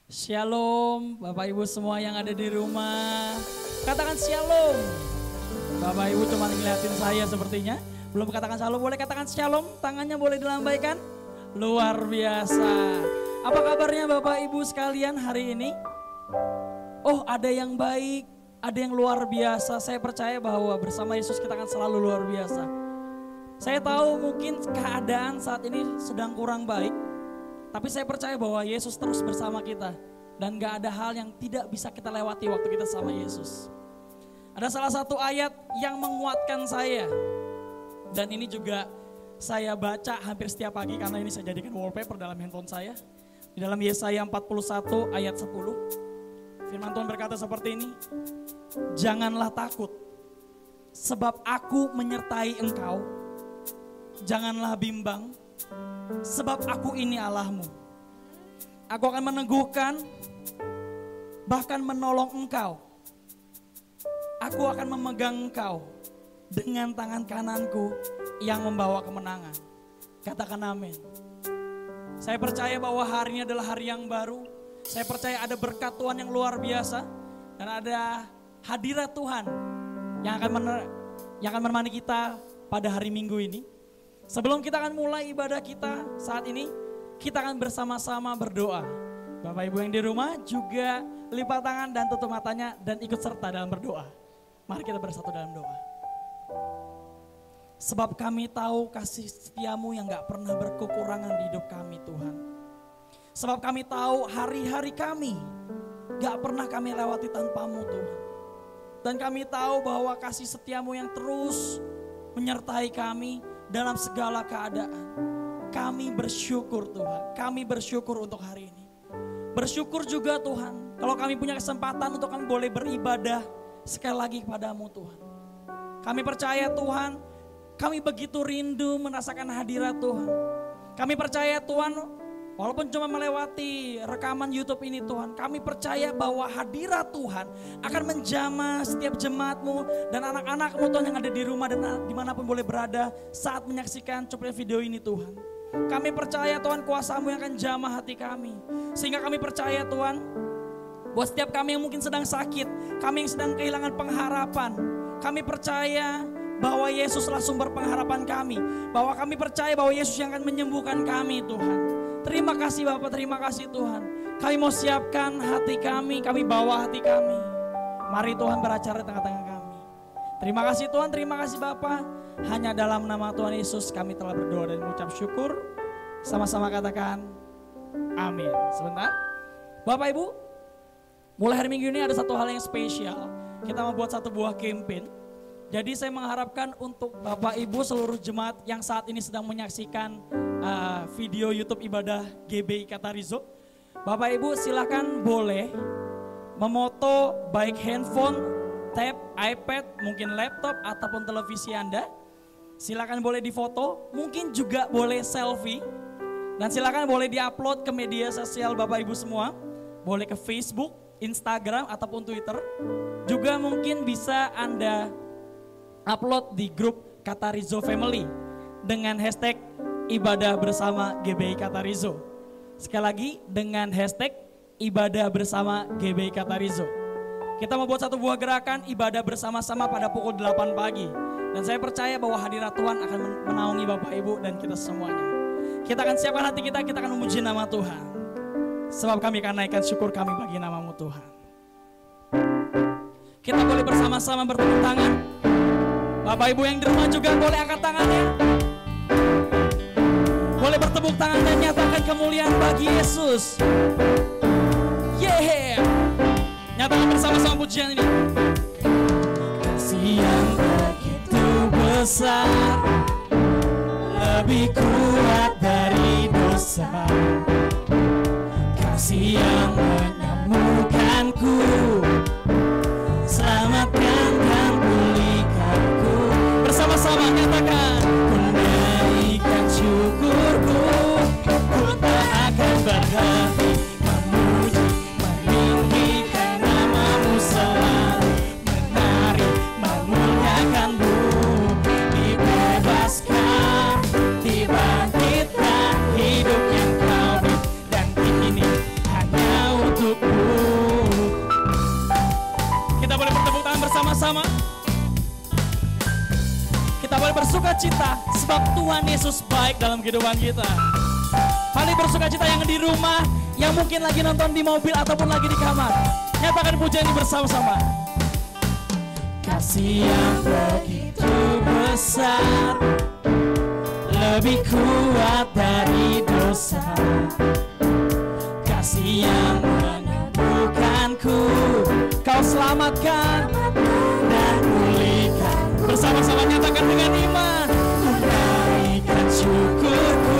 Shalom Bapak Ibu semua yang ada di rumah. Katakan shalom. Bapak Ibu cuma ngeliatin saya sepertinya. Belum katakan shalom, boleh katakan shalom. Tangannya boleh dilambaikan. Luar biasa. Apa kabarnya Bapak Ibu sekalian hari ini? Oh, ada yang baik, ada yang luar biasa. Saya percaya bahwa bersama Yesus kita akan selalu luar biasa. Saya tahu mungkin keadaan saat ini sedang kurang baik. Tapi saya percaya bahwa Yesus terus bersama kita. Dan gak ada hal yang tidak bisa kita lewati waktu kita sama Yesus. Ada salah satu ayat yang menguatkan saya. Dan ini juga saya baca hampir setiap pagi karena ini saya jadikan wallpaper dalam handphone saya. Di dalam Yesaya 41 ayat 10. Firman Tuhan berkata seperti ini. Janganlah takut, sebab aku menyertai engkau. Janganlah bimbang, sebab aku ini Allahmu. Aku akan meneguhkan, bahkan menolong engkau. Aku akan memegang engkau dengan tangan kananku yang membawa kemenangan. Katakan amin. Saya percaya bahwa hari ini adalah hari yang baru. Saya percaya ada berkat Tuhan yang luar biasa. Dan ada hadirat Tuhan yang akan menemani kita pada hari Minggu ini. Sebelum kita akan mulai ibadah kita saat ini, kita akan bersama-sama berdoa. Bapak Ibu yang di rumah juga lipat tangan dan tutup matanya dan ikut serta dalam berdoa. Mari kita bersatu dalam doa. Sebab kami tahu kasih setiamu yang gak pernah berkekurangan di hidup kami Tuhan. Sebab kami tahu hari-hari kami gak pernah kami lewati tanpamu Tuhan. Dan kami tahu bahwa kasih setiamu yang terus menyertai kami dalam segala keadaan. Kami bersyukur Tuhan, kami bersyukur untuk hari ini. Bersyukur juga Tuhan, kalau kami punya kesempatan untuk kami boleh beribadah sekali lagi kepadamu Tuhan. Kami percaya Tuhan, kami begitu rindu merasakan hadirat Tuhan. Kami percaya Tuhan, walaupun cuma melewati rekaman YouTube ini Tuhan, kami percaya bahwa hadirat Tuhan akan menjamah setiap jemaatmu dan anak-anakmu Tuhan yang ada di rumah dan dimanapun boleh berada saat menyaksikan cuplikan video ini Tuhan. Kami percaya Tuhan kuasa-Mu yang akan jamah hati kami. Sehingga kami percaya Tuhan, buat setiap kami yang mungkin sedang sakit, kami yang sedang kehilangan pengharapan, kami percaya bahwa Yesuslah sumber pengharapan kami. Bahwa kami percaya bahwa Yesus yang akan menyembuhkan kami Tuhan. Terima kasih Bapak, terima kasih Tuhan. Kami mau siapkan hati kami bawa hati kami. Mari Tuhan beracara di tengah-tengah kami. Terima kasih Tuhan, terima kasih Bapak. Hanya dalam nama Tuhan Yesus kami telah berdoa dan mengucap syukur. Sama-sama katakan amin. Sebentar. Bapak Ibu, mulai hari Minggu ini ada satu hal yang spesial. Kita membuat satu buah campaign. Jadi saya mengharapkan untuk Bapak Ibu seluruh jemaat yang saat ini sedang menyaksikan video YouTube ibadah GBI Katarizo. Bapak Ibu silakan boleh memoto baik handphone, tab, iPad, mungkin laptop ataupun televisi Anda. Silakan boleh difoto, mungkin juga boleh selfie. Dan silakan boleh diupload ke media sosial Bapak Ibu semua. Boleh ke Facebook, Instagram ataupun Twitter. Juga mungkin bisa Anda upload di grup Katarizo Family dengan hashtag ibadah bersama GBI Katarizo. Sekali lagi dengan hashtag ibadah bersama GBI Katarizo. Kita membuat satu buah gerakan ibadah bersama-sama pada pukul 8 pagi. Dan saya percaya bahwa hadirat Tuhan akan menaungi Bapak Ibu dan kita semuanya. Kita akan siapkan hati kita akan memuji nama Tuhan. Sebab kami akan naikkan syukur kami bagi nama-Mu Tuhan. Kita boleh bersama-sama bertepuk tangan. Bapak Ibu yang di rumah juga boleh angkat tangannya. Boleh bertepuk tangan dan nyatakan kemuliaan bagi Yesus. Yeah. Nyatakan bersama-sama pujian ini. Kasih yang begitu besar, lebih kuat dari dosa. Kasih yang menyembuhkanku, selamatkan dan pulihkanku. Bersama-sama nyatakan, ku naikkan syukurku, ku tak akan berhenti memuji, meninggikan nama-Mu selalu, menari, memuliakan-Mu, dibebaskan, dibangkitkan, hidup yang Kau beri, dan ini hanya untuk bersama-sama. Kita boleh bersuka cita sebab Tuhan Yesus baik dalam kehidupan kita. Paling bersuka cita yang di rumah, yang mungkin lagi nonton di mobil ataupun lagi di kamar. Nyatakan pujian ini bersama-sama. Kasih yang begitu besar, lebih kuat dari dosa. Kasih yang menyembuhkanku, kau selamatkan dan pulihkan. Bersama-sama nyatakan dengan iman. Naikkan syukurku,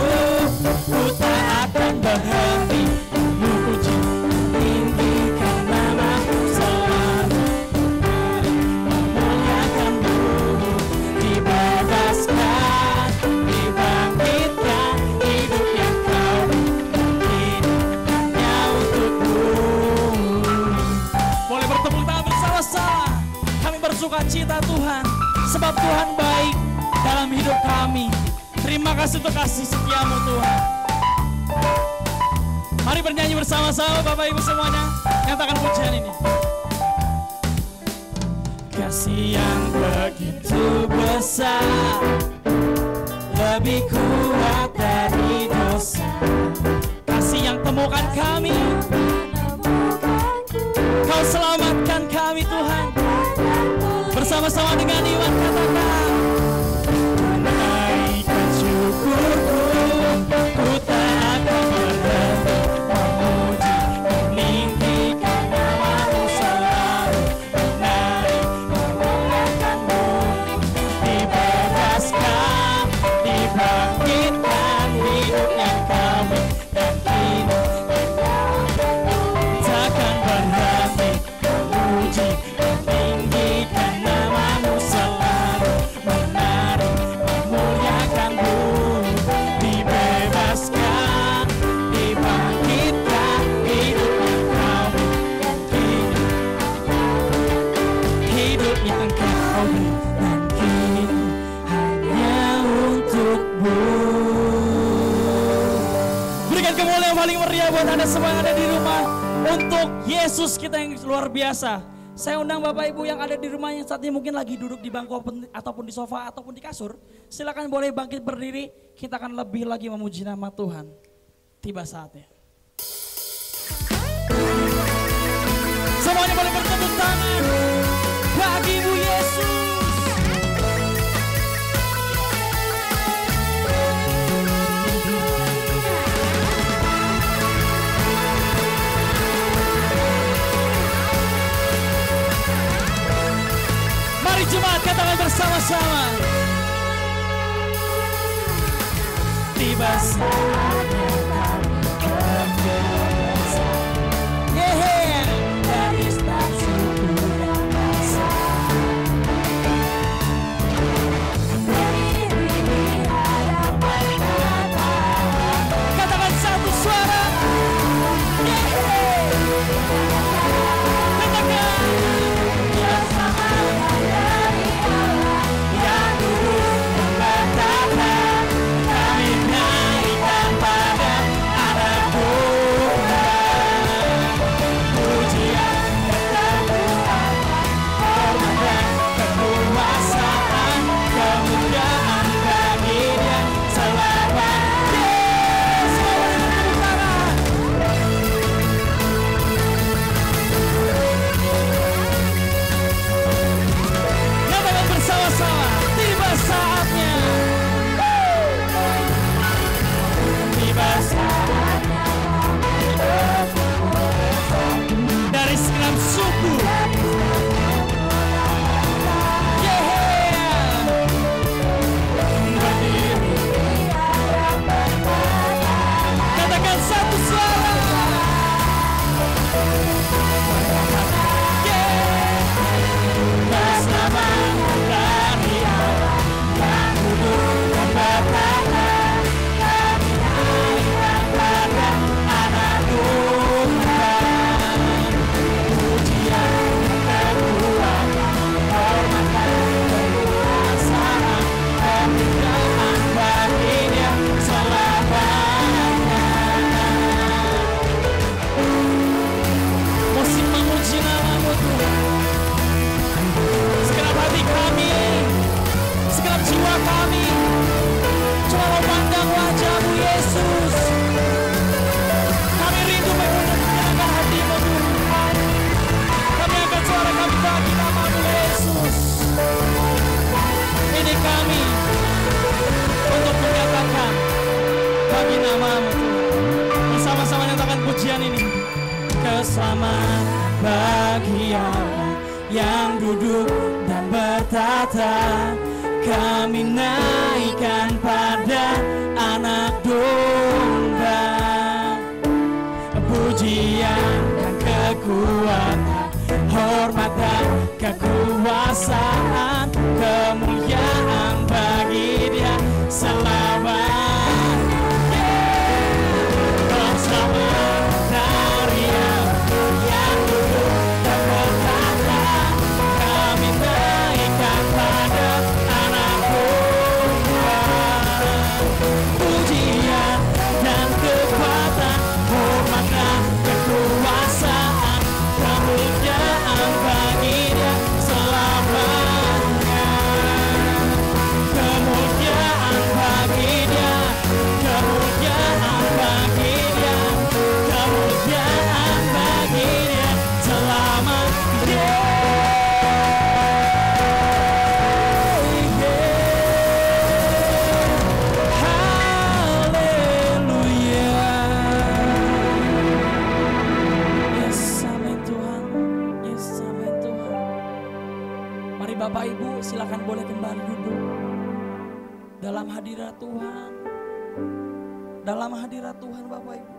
ku tak akan berhenti memuji, tinggikan namamu selalu, memuliakanmu, dibebaskan, dibangkitkan, hidup yang kau bikin hanya untukmu. Boleh bertepuk tangan bersama-sama. Kami bersuka cita Tuhan, sebab Tuhan baik dalam hidup kami. Terima kasih untuk kasih setiamu Tuhan. Mari bernyanyi bersama-sama Bapak Ibu semuanya. Nyatakan pujian ini. Kasih yang begitu besar, lebih kuat dari dosa. Kasih yang temukan kami, kau selamatkan kami Tuhan. Bersama-sama dengan iman katakan. Naikkan syukurku, ku tak akan berhenti memuji, meninggikan namamu selalu, menarik memuliakanmu, dibebaskan, dibangkitkan, hidup yang kami dan hidup takkan berhenti memuji, meninggikan namamu selalu, menarik memuliakanmu, dibebaskan, dibangkitkan, hidup yang kami dan hidup yang kau beri dan kini hanya untukmu. Berikan kemuliaan paling meriah buat Anda semua yang ada di rumah untuk Yesus kita yang luar biasa. Saya undang Bapak Ibu yang ada di rumah yang saat ini mungkin lagi duduk di bangku ataupun di sofa ataupun di kasur. Silakan boleh bangkit berdiri. Kita akan lebih lagi memuji nama Tuhan. Tiba saatnya. Semuanya boleh bertepuk tangan bagi Ibu Yesus. Mari jemaat katakan bersama-sama. Tiba saatnya kami berdosa. Dari start syukur dan rasa. Berdiri di hadapan Bapa. Katakan satu suara. Katakan. Yang dulu membatalkan, kami naikkan pada keselamatan bagi Allah yang duduk dan bertata. Kami naikkan pada anak domba pujian dan kekuatan, hormat dan kekuasaan, kemuliaan bagi Dia selamanya. Bersama dari Allah yang duduk dan bertata, kami naikkan pada anak domba pujian dan kekuatan, hormat dan kekuasaan, kemuliaan bagi Dia selamanya. Kemuliaan bagi Dia, kemuliaan bagi Dia, kemuliaan bagi Dia selamanya. Bapak Ibu silakan boleh kembali duduk dalam hadirat Tuhan. Dalam hadirat Tuhan Bapak Ibu,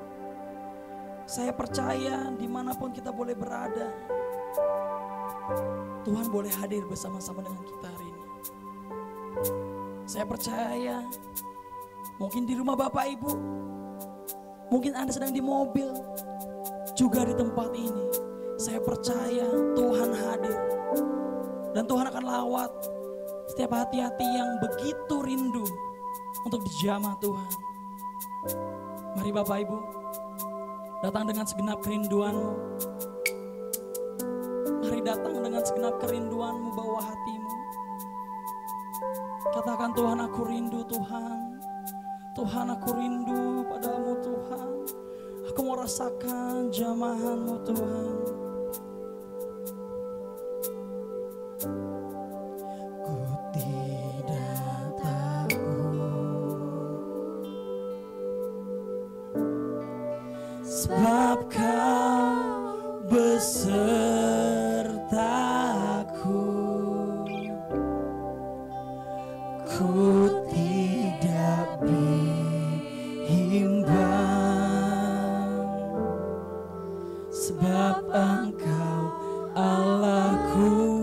saya percaya dimanapun kita boleh berada, Tuhan boleh hadir bersama-sama dengan kita hari ini. Saya percaya mungkin di rumah Bapak Ibu, mungkin Anda sedang di mobil, juga di tempat ini. Saya percaya Tuhan hadir. Dan Tuhan akan lawat setiap hati-hati yang begitu rindu untuk dijamah Tuhan. Mari Bapak Ibu, datang dengan segenap kerinduanmu. Mari datang dengan segenap kerinduanmu, bawa hatimu. Katakan, Tuhan aku rindu Tuhan. Tuhan aku rindu padamu Tuhan. Aku mau rasakan jamahanmu Tuhan. Sebab Kau besertaku, ku tidak bimbang. Sebab Engkau Allahku,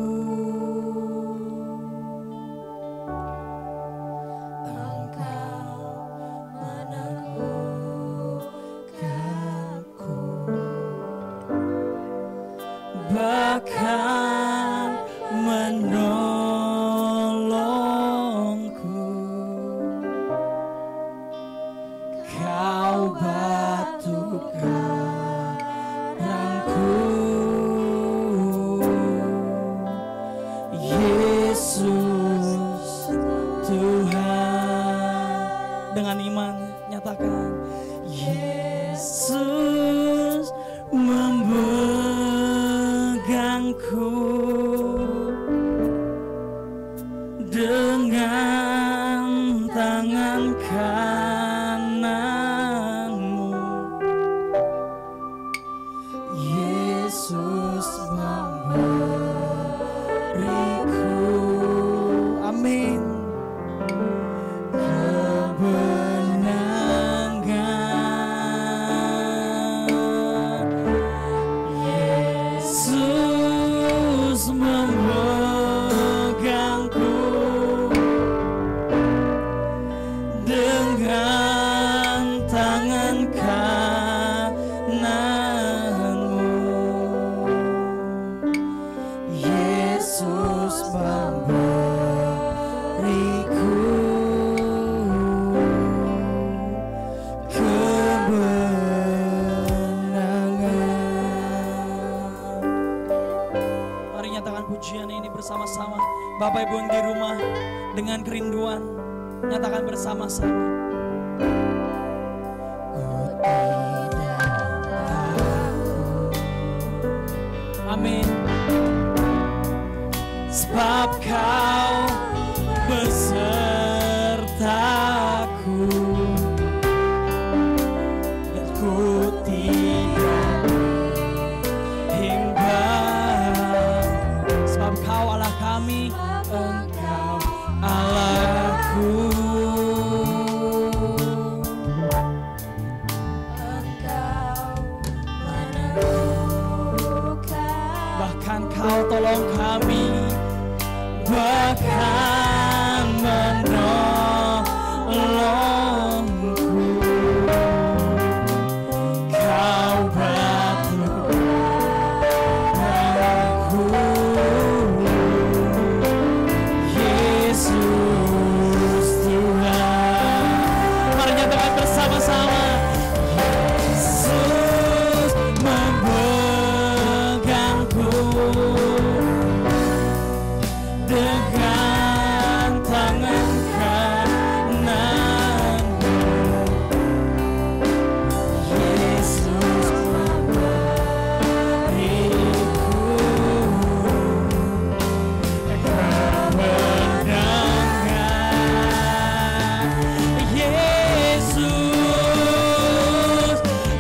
bahkan menolongku. Kau batu karangku, Yesus Tuhan. Dengan iman nyatakan, Yesus memegangku dengan tangan kananmu. Yesus memberiku, amin, kebenangan. Yesus memegangku dengan tangan kananmu. Yesus memberiku kebenangan. Mari nyatakan pujian ini bersama-sama. Bapak Ibu yang di rumah dengan kerinduan, nyatakan bersama-sama. Amin. Sebab Kau besertaku, dan ku tidak Engkau tolong kami, bahkan menolongku. Kau bantu aku, Yesus Tuhan. Mari nyatakan bersama-sama. Yesus memegangku dengan tangan kananmu. Yesus memberiku kemenangan. Yesus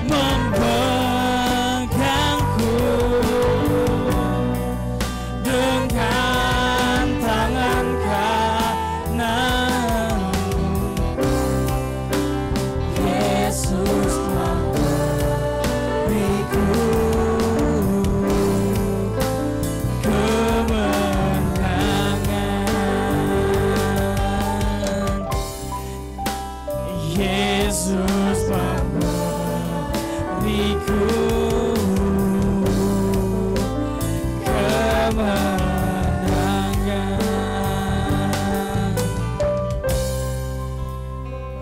memegangku dengan tangan kananmu. Yesus memberiku kemenangan. Yesus memberiku kemenangan.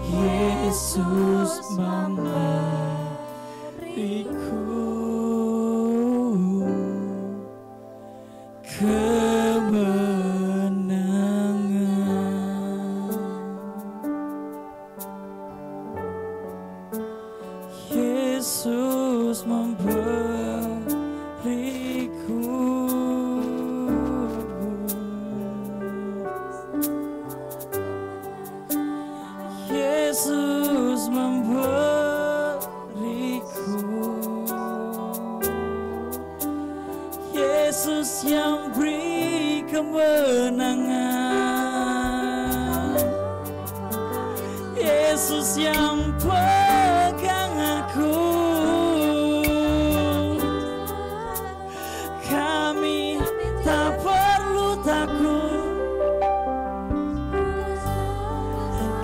Yesus memberiku kemenangan. Yesus memberiku. Yesus memberiku. Yesus yang beri kemenangan. Yesus yang pegang aku. Kami tak perlu takut.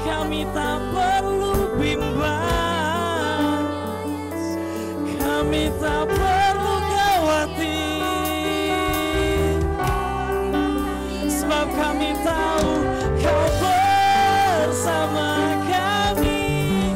Kami tak perlu bimbang. Kami tak perlu khawatir. Sebab kami tahu Kau bersama kami.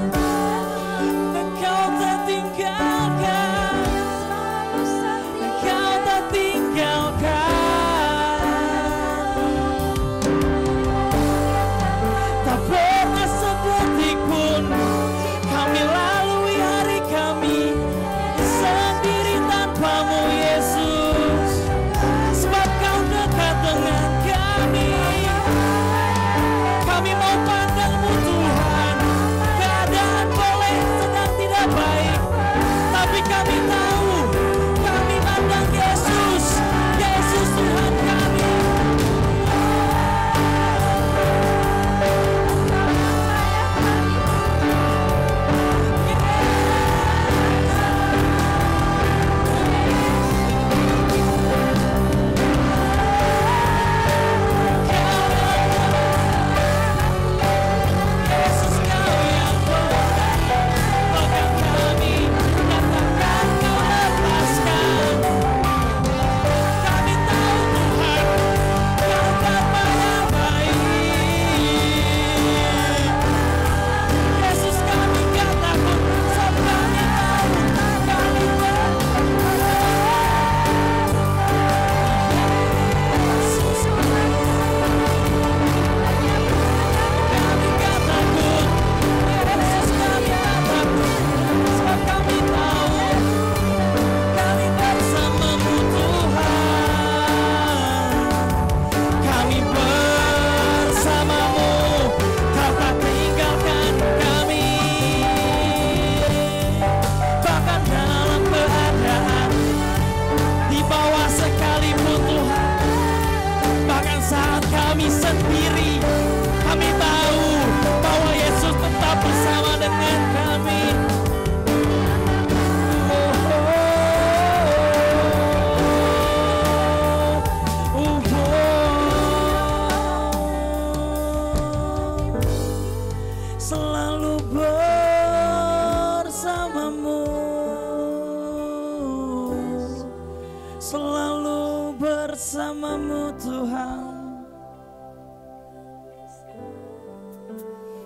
selalu bersamamu Tuhan.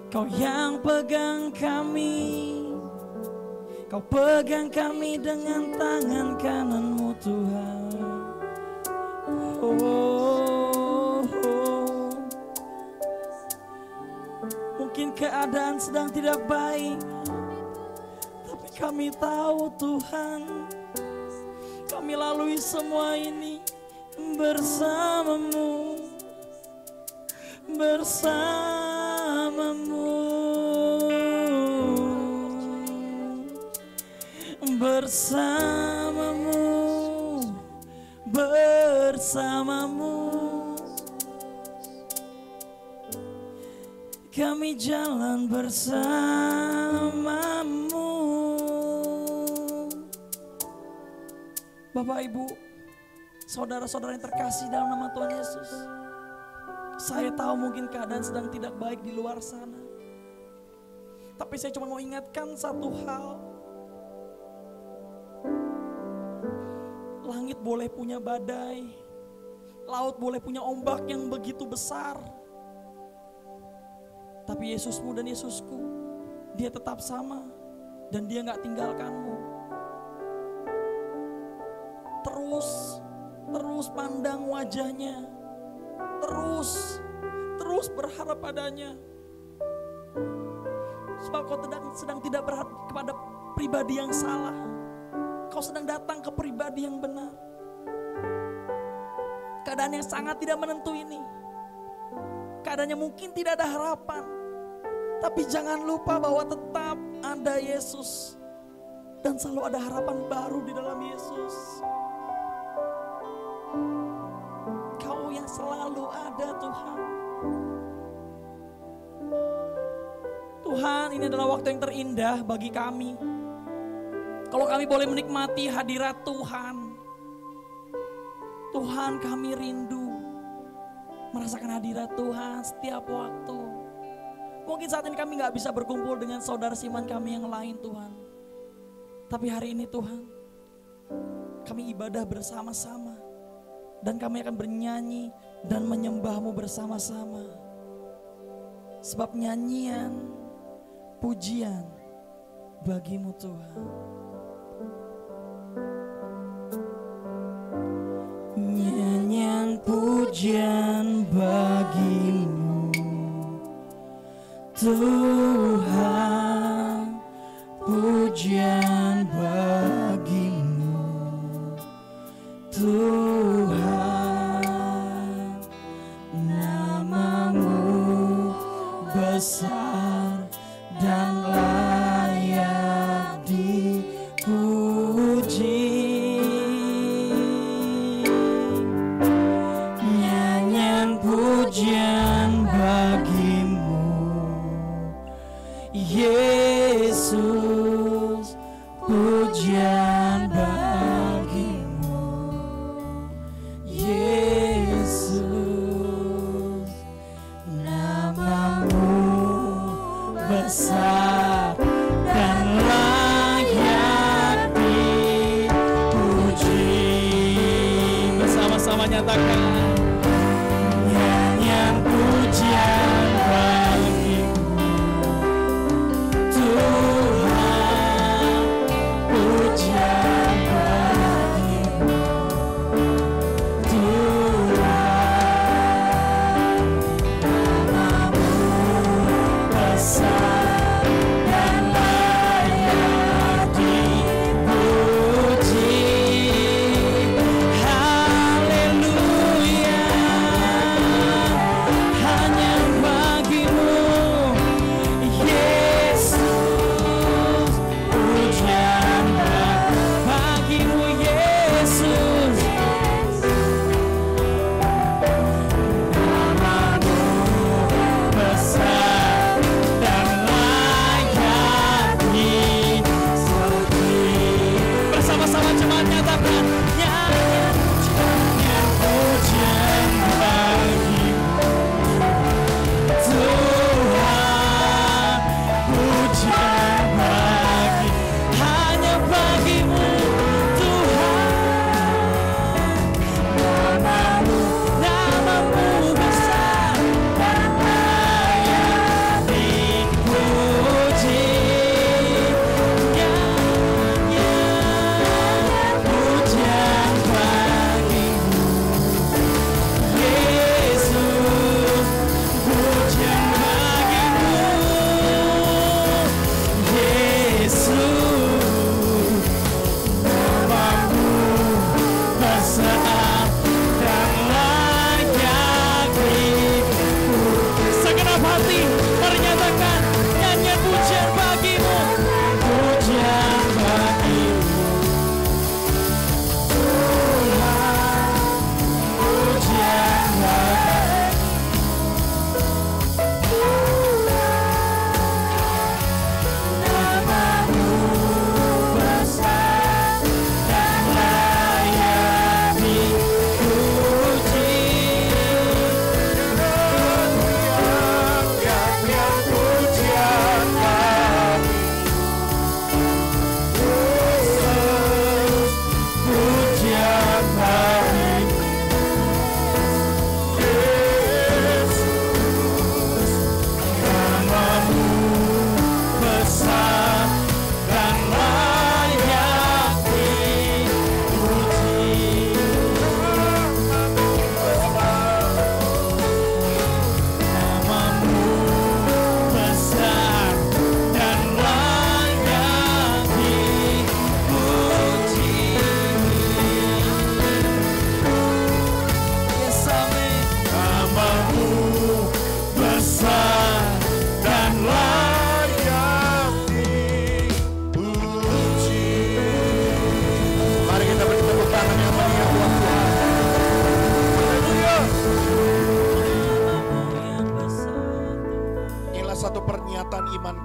Kau yang pegang kami, Kau pegang kami dengan tangan kananmu Tuhan. Oh. Mungkin keadaan sedang tidak baik, tapi kami tahu Tuhan, kami lalui semua ini bersamamu, bersamamu, bersamamu, bersamamu. Kami jalan bersamamu. Bapak, Ibu, saudara-saudara yang terkasih dalam nama Tuhan Yesus, saya tahu mungkin keadaan sedang tidak baik di luar sana, tapi saya cuma mau ingatkan satu hal. Langit boleh punya badai, laut boleh punya ombak yang begitu besar, tapi Yesusmu dan Yesusku, Dia tetap sama dan Dia gak tinggalkanmu. Terus pandang wajahnya, terus berharap padanya. Sebab kau sedang tidak berharap kepada pribadi yang salah, kau sedang datang ke pribadi yang benar. Keadaan yang sangat tidak menentu ini, keadaannya mungkin tidak ada harapan, tapi jangan lupa bahwa tetap ada Yesus dan selalu ada harapan baru di dalam Yesus. Kau yang selalu ada Tuhan. Tuhan, ini adalah waktu yang terindah bagi kami. Kalau kami boleh menikmati hadirat Tuhan. Tuhan, kami rindu merasakan hadirat Tuhan setiap waktu. Mungkin saat ini kami gak bisa berkumpul dengan saudara seiman kami yang lain Tuhan, tapi hari ini Tuhan, kami ibadah bersama-sama, dan kami akan bernyanyi dan menyembah-Mu bersama-sama. Sebab nyanyian, pujian bagi-Mu Tuhan. Nyanyian pujian bagi-Mu Tuhan, pujian bagi-Mu Tuhan. Nama-Mu besar dan layak dipuji. Nyanyian pujian bagi-Mu Yesus, pujian bagi-Mu Yesus. Nama-Mu besar dan layak dipuji. Bersama-sama nyatakan nyanyian pujian bagi-Mu Tuhan, pujian bagi-Mu Tuhan. Nama-Mu besar dan layak dipuji. Haleluya.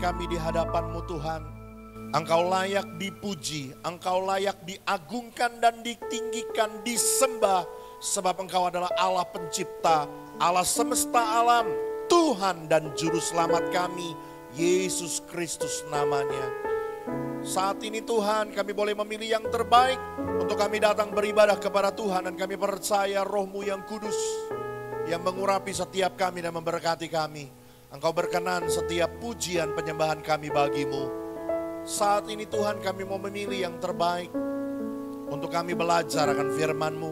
kami di hadapan-Mu Tuhan. Engkau layak dipuji, Engkau layak diagungkan dan ditinggikan, disembah. Sebab Engkau adalah Allah pencipta, Allah semesta alam, Tuhan dan Juru Selamat kami, Yesus Kristus namanya. Saat ini Tuhan, kami boleh memilih yang terbaik untuk kami datang beribadah kepada Tuhan. Dan kami percaya Roh-Mu yang kudus yang mengurapi setiap kami dan memberkati kami. Engkau berkenan setiap pujian penyembahan kami bagi-Mu. Saat ini Tuhan, kami mau memilih yang terbaik untuk kami belajar akan firman-Mu.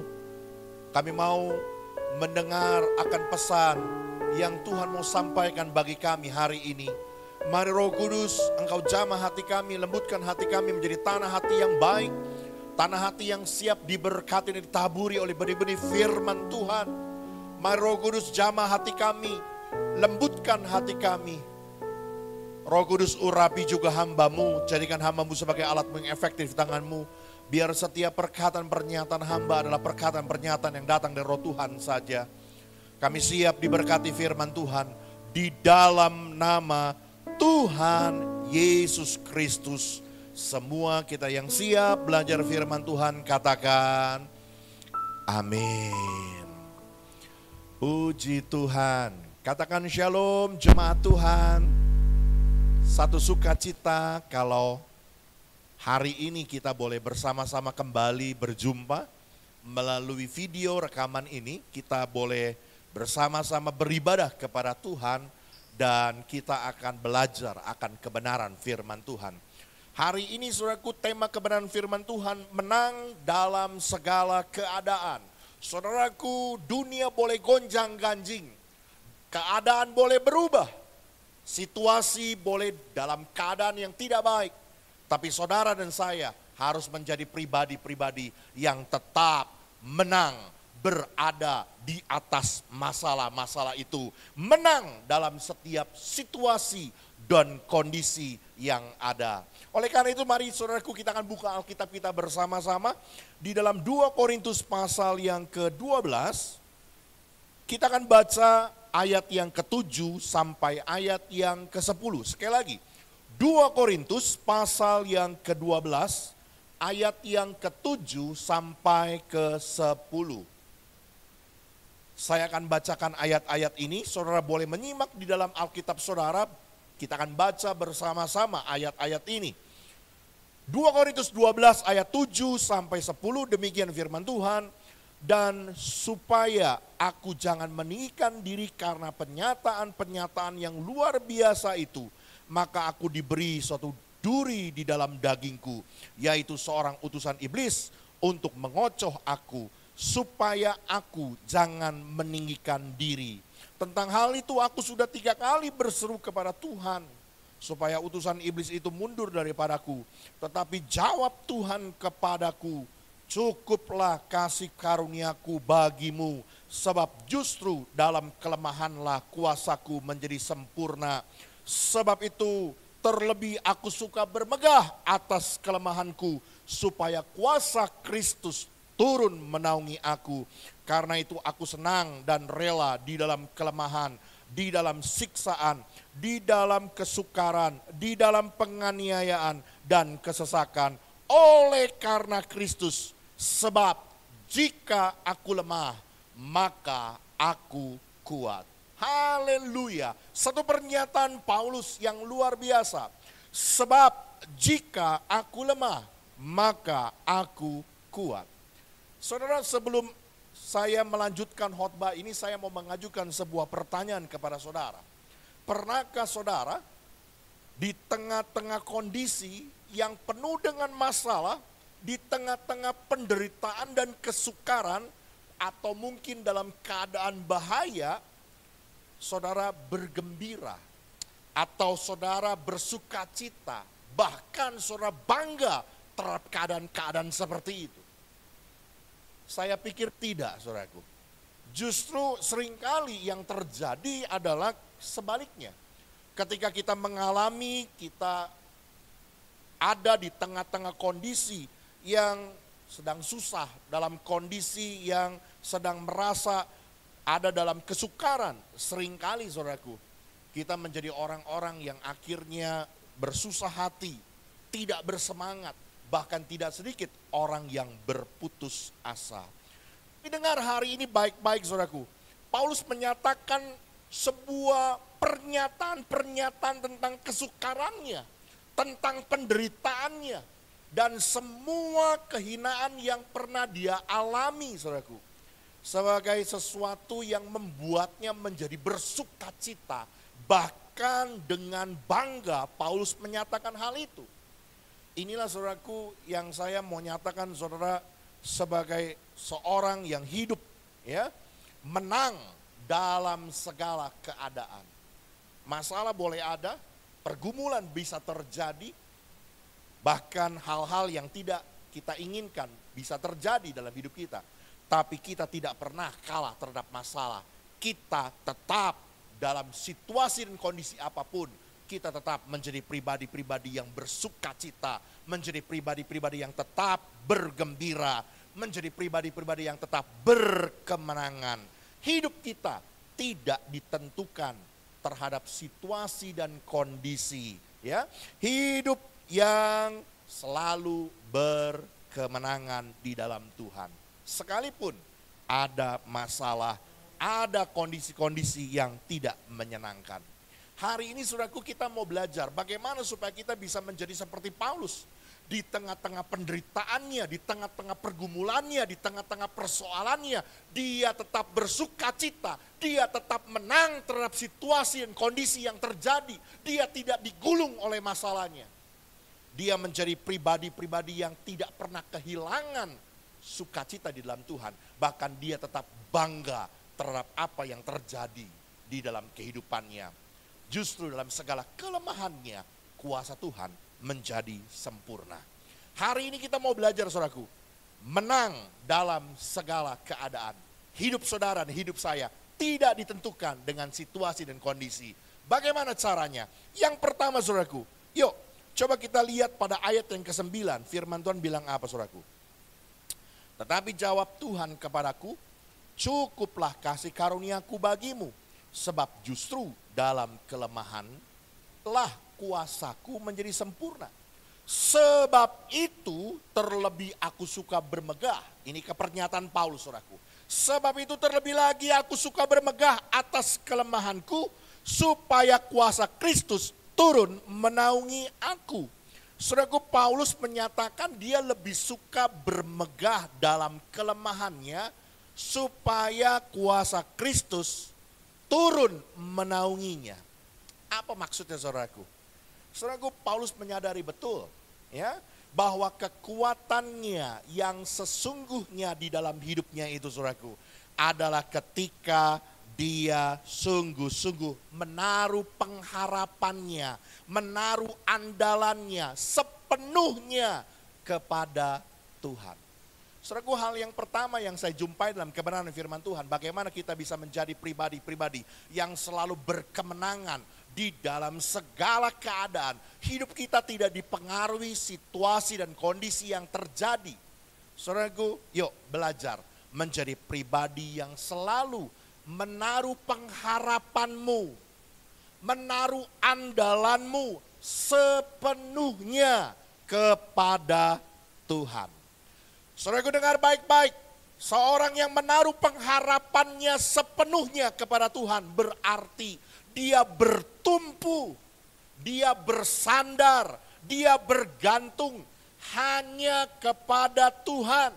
Kami mau mendengar akan pesan yang Tuhan mau sampaikan bagi kami hari ini. Mari Roh Kudus, Engkau jamah hati kami, lembutkan hati kami menjadi tanah hati yang baik. Tanah hati yang siap diberkati dan ditaburi oleh benih-benih firman Tuhan. Mari Roh Kudus jamah hati kami, lembutkan hati kami. Roh Kudus urapi juga hamba-Mu, jadikan hamba-Mu sebagai alat-Mu yang efektif di tangan-Mu. Biar setiap perkataan pernyataan hamba adalah perkataan pernyataan yang datang dari Roh Tuhan saja. Kami siap diberkati firman Tuhan di dalam nama Tuhan Yesus Kristus. Semua kita yang siap belajar firman Tuhan katakan amin. Puji Tuhan. Katakan shalom jemaat Tuhan. Satu sukacita kalau hari ini kita boleh bersama-sama kembali berjumpa melalui video rekaman ini. Kita boleh bersama-sama beribadah kepada Tuhan dan kita akan belajar akan kebenaran firman Tuhan. Hari ini saudaraku, tema kebenaran firman Tuhan, menang dalam segala keadaan. Saudaraku, dunia boleh gonjang-ganjing, keadaan boleh berubah, situasi boleh dalam keadaan yang tidak baik. Tapi saudara dan saya harus menjadi pribadi-pribadi yang tetap menang, berada di atas masalah-masalah itu. Menang dalam setiap situasi dan kondisi yang ada. Oleh karena itu mari saudaraku kita akan buka Alkitab kita bersama-sama. Di dalam 2 Korintus pasal yang ke-12. Kita akan baca ayat yang ke-7 sampai ayat yang ke-10. Sekali lagi, 2 Korintus pasal yang ke-12, ayat yang ke-7 sampai ke-10. Saya akan bacakan ayat-ayat ini, saudara boleh menyimak di dalam Alkitab saudara. Kita akan baca bersama-sama ayat-ayat ini. 2 Korintus 12 ayat 7 sampai 10, demikian firman Tuhan. Dan supaya aku jangan meninggikan diri karena penyataan-penyataan yang luar biasa itu, maka aku diberi suatu duri di dalam dagingku, yaitu seorang utusan iblis untuk mengocoh aku, supaya aku jangan meninggikan diri. Tentang hal itu aku sudah 3 kali berseru kepada Tuhan, supaya utusan iblis itu mundur daripadaku. Tetapi jawab Tuhan kepadaku, cukuplah kasih karuniaku bagimu, sebab justru dalam kelemahanlah kuasaku menjadi sempurna. Sebab itu terlebih aku suka bermegah atas kelemahanku, supaya kuasa Kristus turun menaungi aku. Karena itu aku senang dan rela di dalam kelemahan, di dalam siksaan, di dalam kesukaran, di dalam penganiayaan dan kesesakan. Oleh karena Kristus, sebab jika aku lemah, maka aku kuat. Haleluya. Satu pernyataan Paulus yang luar biasa. Sebab jika aku lemah, maka aku kuat. Saudara, sebelum saya melanjutkan khotbah ini, saya mau mengajukan sebuah pertanyaan kepada saudara. Pernahkah saudara di tengah-tengah kondisi yang penuh dengan masalah, di tengah-tengah penderitaan dan kesukaran, atau mungkin dalam keadaan bahaya, saudara bergembira, atau saudara bersuka cita, bahkan saudara bangga terhadap keadaan-keadaan seperti itu? Saya pikir tidak, saudaraku. Justru seringkali yang terjadi adalah sebaliknya. Ketika kita mengalami, kita ada di tengah-tengah kondisi yang sedang susah, dalam kondisi yang sedang merasa ada dalam kesukaran, seringkali saudaraku, Kita menjadi orang-orang yang akhirnya bersusah hati, tidak bersemangat, bahkan tidak sedikit orang yang berputus asa. Tapi dengar hari ini baik-baik saudaraku. Paulus menyatakan sebuah pernyataan-pernyataan tentang kesukarannya, tentang penderitaannya, dan semua kehinaan yang pernah dia alami saudaraku. Sebagai sesuatu yang membuatnya menjadi bersukacita. Bahkan dengan bangga Paulus menyatakan hal itu. Inilah saudaraku yang saya mau nyatakan saudara sebagai seorang yang hidup ya, menang dalam segala keadaan. Masalah boleh ada, pergumulan bisa terjadi, bahkan hal-hal yang tidak kita inginkan bisa terjadi dalam hidup kita. Tapi kita tidak pernah kalah terhadap masalah. Kita tetap dalam situasi dan kondisi apapun, kita tetap menjadi pribadi-pribadi yang bersukacita, menjadi pribadi-pribadi yang tetap bergembira, menjadi pribadi-pribadi yang tetap berkemenangan. Hidup kita tidak ditentukan terhadap situasi dan kondisi, ya. Hidup yang selalu berkemenangan di dalam Tuhan. Sekalipun ada masalah, ada kondisi-kondisi yang tidak menyenangkan. Hari ini saudaraku kita mau belajar bagaimana supaya kita bisa menjadi seperti Paulus. Di tengah-tengah penderitaannya, di tengah-tengah pergumulannya, di tengah-tengah persoalannya, dia tetap bersukacita, dia tetap menang terhadap situasi dan kondisi yang terjadi. Dia tidak digulung oleh masalahnya. Dia menjadi pribadi-pribadi yang tidak pernah kehilangan sukacita di dalam Tuhan. Bahkan dia tetap bangga terhadap apa yang terjadi di dalam kehidupannya. Justru dalam segala kelemahannya, kuasa Tuhan menjadi sempurna. Hari ini kita mau belajar saudaraku, menang dalam segala keadaan. Hidup saudara dan hidup saya tidak ditentukan dengan situasi dan kondisi. Bagaimana caranya? Yang pertama saudaraku, yuk coba kita lihat pada ayat yang ke-9, firman Tuhan bilang apa saudaraku? Tetapi jawab Tuhan kepadaku, cukuplah kasih karuniaku bagimu, sebab justru dalam kelemahan telah kuasaku menjadi sempurna. Sebab itu terlebih aku suka bermegah. Ini kepernyataan Paulus saudaraku. Sebab itu terlebih lagi aku suka bermegah atas kelemahanku, supaya kuasa Kristus turun menaungi aku. Saudaraku, Paulus menyatakan dia lebih suka bermegah dalam kelemahannya, supaya kuasa Kristus turun menaunginya. Apa maksudnya saudaraku? Saudaraku, Paulus menyadari betul ya bahwa kekuatannya yang sesungguhnya di dalam hidupnya itu saudaraku adalah ketika dia sungguh-sungguh menaruh pengharapannya, menaruh andalannya sepenuhnya kepada Tuhan. Saudaraku, hal yang pertama yang saya jumpai dalam kebenaran firman Tuhan, bagaimana kita bisa menjadi pribadi-pribadi yang selalu berkemenangan di dalam segala keadaan. Hidup kita tidak dipengaruhi situasi dan kondisi yang terjadi. Saudaraku, yuk belajar menjadi pribadi yang selalu menaruh pengharapanmu, menaruh andalanmu sepenuhnya kepada Tuhan. Saudaraku, dengar baik-baik, seorang yang menaruh pengharapannya sepenuhnya kepada Tuhan berarti dia bertumpu, dia bersandar, dia bergantung hanya kepada Tuhan.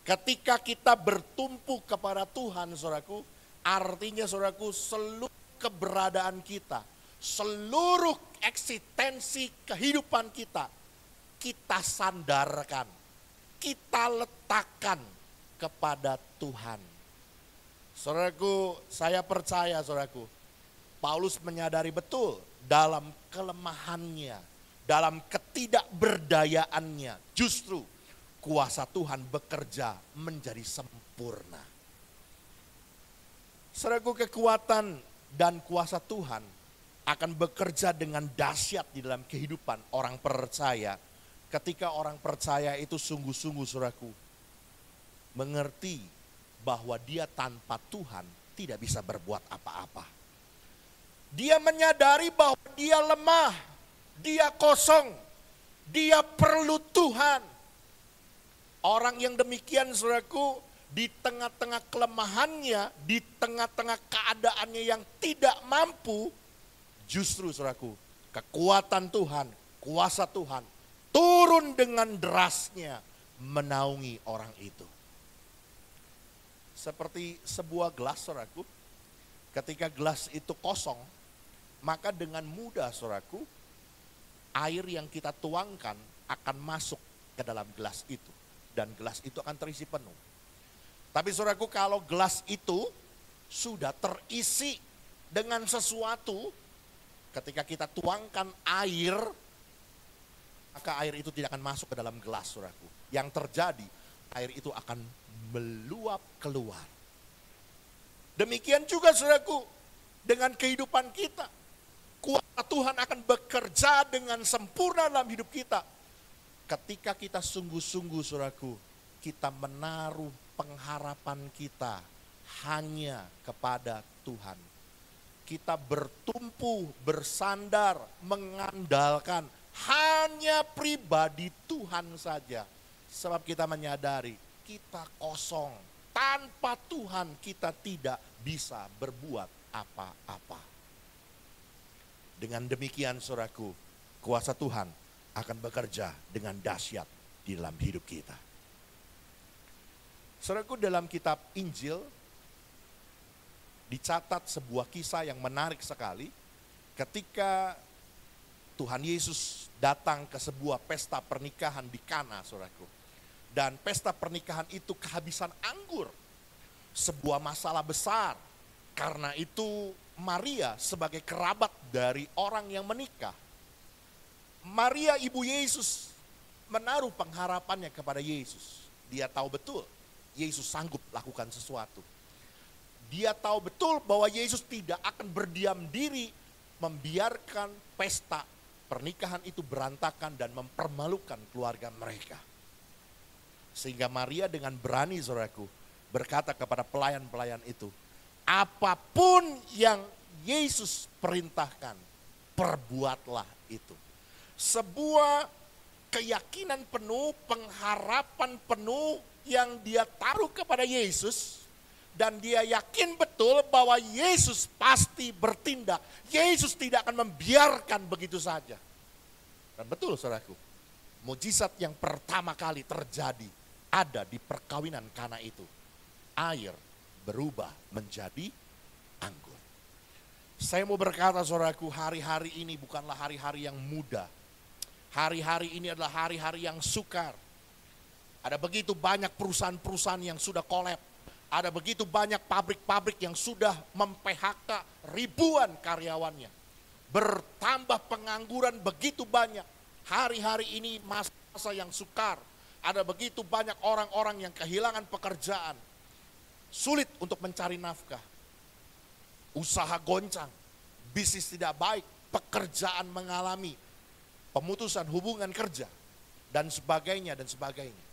Ketika kita bertumpu kepada Tuhan, saudaraku, artinya saudaraku seluruh keberadaan kita, seluruh eksistensi kehidupan kita, kita sandarkan, kita letakkan kepada Tuhan. Saudaraku, saya percaya saudaraku, Paulus menyadari betul dalam kelemahannya, dalam ketidakberdayaannya, justru kuasa Tuhan bekerja menjadi sempurna. Saudaraku, kekuatan dan kuasa Tuhan akan bekerja dengan dahsyat di dalam kehidupan orang percaya. Ketika orang percaya itu sungguh-sungguh saudaraku mengerti bahwa dia tanpa Tuhan tidak bisa berbuat apa-apa. Dia menyadari bahwa dia lemah, dia kosong, dia perlu Tuhan. Orang yang demikian saudaraku, di tengah-tengah kelemahannya, di tengah-tengah keadaannya yang tidak mampu, justru saudaraku, kekuatan Tuhan, kuasa Tuhan turun dengan derasnya menaungi orang itu. Seperti sebuah gelas saudaraku, ketika gelas itu kosong, maka dengan mudah saudaraku, air yang kita tuangkan akan masuk ke dalam gelas itu. Dan gelas itu akan terisi penuh. Tapi saudaraku, kalau gelas itu sudah terisi dengan sesuatu, ketika kita tuangkan air, maka air itu tidak akan masuk ke dalam gelas saudaraku. Yang terjadi, air itu akan meluap keluar. Demikian juga saudaraku, dengan kehidupan kita. Kuasa Tuhan akan bekerja dengan sempurna dalam hidup kita. Ketika kita sungguh-sungguh saudaraku, kita menaruh pengharapan kita hanya kepada Tuhan. Kita bertumpu, bersandar, mengandalkan hanya pribadi Tuhan saja. Sebab kita menyadari kita kosong. Tanpa Tuhan kita tidak bisa berbuat apa-apa. Dengan demikian saudaraku, kuasa Tuhan akan bekerja dengan dahsyat di dalam hidup kita. Saudaraku, dalam kitab Injil dicatat sebuah kisah yang menarik sekali. Ketika Tuhan Yesus datang ke sebuah pesta pernikahan di Kana, saudaraku. Dan pesta pernikahan itu kehabisan anggur. Sebuah masalah besar. Karena itu Maria sebagai kerabat dari orang yang menikah. Maria ibu Yesus menaruh pengharapannya kepada Yesus. Dia tahu betul Yesus sanggup lakukan sesuatu. Dia tahu betul bahwa Yesus tidak akan berdiam diri membiarkan pesta pernikahan itu berantakan dan mempermalukan keluarga mereka. Sehingga Maria dengan berani saudaraku berkata kepada pelayan-pelayan itu, apapun yang Yesus perintahkan, perbuatlah itu. Sebuah keyakinan penuh, pengharapan penuh yang dia taruh kepada Yesus. Dan dia yakin betul bahwa Yesus pasti bertindak. Yesus tidak akan membiarkan begitu saja. Dan betul saudaraku, mujizat yang pertama kali terjadi ada di perkawinan Kana itu. Air berubah menjadi anggur. Saya mau berkata saudaraku, hari-hari ini bukanlah hari-hari yang mudah. Hari-hari ini adalah hari-hari yang sukar. Ada begitu banyak perusahaan-perusahaan yang sudah kolab. Ada begitu banyak pabrik-pabrik yang sudah mem-PHK ribuan karyawannya. Bertambah pengangguran begitu banyak. Hari-hari ini masa yang sukar. Ada begitu banyak orang-orang yang kehilangan pekerjaan. Sulit untuk mencari nafkah. Usaha goncang. Bisnis tidak baik. Pekerjaan mengalami pemutusan hubungan kerja. Dan sebagainya, dan sebagainya.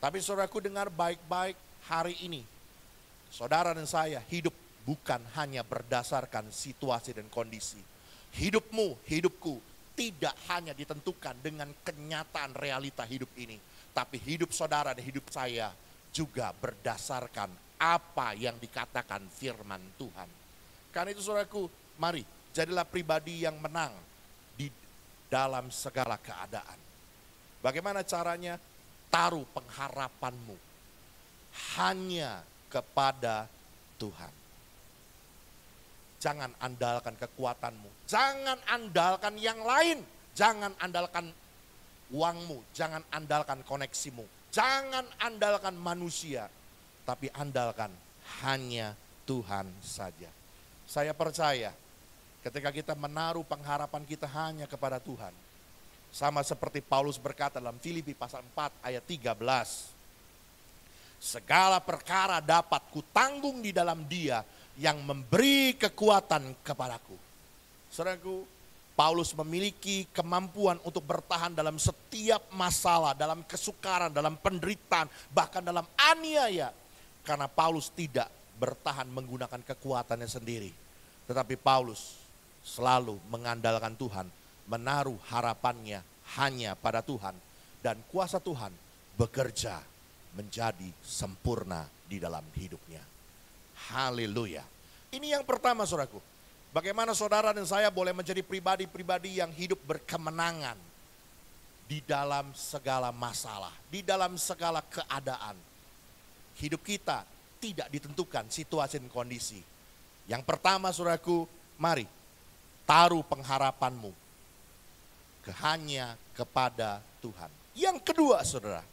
Tapi saudaraku, dengar baik-baik hari ini. Saudara dan saya hidup bukan hanya berdasarkan situasi dan kondisi. Hidupmu, hidupku tidak hanya ditentukan dengan kenyataan realita hidup ini. Tapi hidup saudara dan hidup saya juga berdasarkan apa yang dikatakan firman Tuhan. Karena itu saudaraku, mari jadilah pribadi yang menang di dalam segala keadaan. Bagaimana caranya? Taruh pengharapanmu hanya kepada Tuhan. Jangan andalkan kekuatanmu, jangan andalkan yang lain, jangan andalkan uangmu, jangan andalkan koneksimu, jangan andalkan manusia, tapi andalkan hanya Tuhan saja. Saya percaya ketika kita menaruh pengharapan kita hanya kepada Tuhan, sama seperti Paulus berkata dalam Filipi pasal 4 ayat 13. Segala perkara dapat kutanggung di dalam Dia yang memberi kekuatan kepadaku. Saudaraku, Paulus memiliki kemampuan untuk bertahan dalam setiap masalah, dalam kesukaran, dalam penderitaan, bahkan dalam aniaya. Karena Paulus tidak bertahan menggunakan kekuatannya sendiri. Tetapi Paulus selalu mengandalkan Tuhan, menaruh harapannya hanya pada Tuhan, dan kuasa Tuhan bekerja menjadi sempurna di dalam hidupnya. Haleluya. Ini yang pertama, saudaraku. Bagaimana saudara dan saya boleh menjadi pribadi-pribadi yang hidup berkemenangan di dalam segala masalah, di dalam segala keadaan. Hidup kita tidak ditentukan situasi dan kondisi. Yang pertama, saudaraku, mari taruh pengharapanmu hanya kepada Tuhan. Yang kedua, saudara,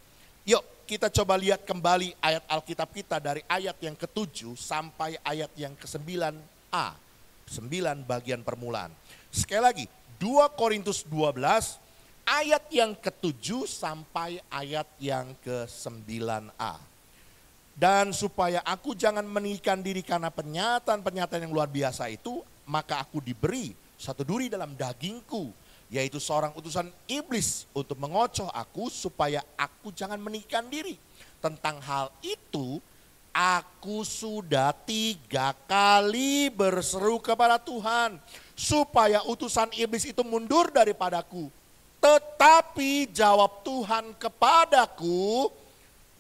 yuk kita coba lihat kembali ayat Alkitab kita dari ayat yang ke-7 sampai ayat yang ke-9a. 9 bagian permulaan. Sekali lagi, 2 Korintus 12 ayat yang ke-7 sampai ayat yang ke-9a. Dan supaya aku jangan meninggikan diri karena penyataan-penyataan yang luar biasa itu, maka aku diberi satu duri dalam dagingku, yaitu seorang utusan iblis untuk mengocoh aku supaya aku jangan meninggikan diri. Tentang hal itu, aku sudah 3 kali berseru kepada Tuhan supaya utusan iblis itu mundur daripadaku. Tetapi jawab Tuhan kepadaku,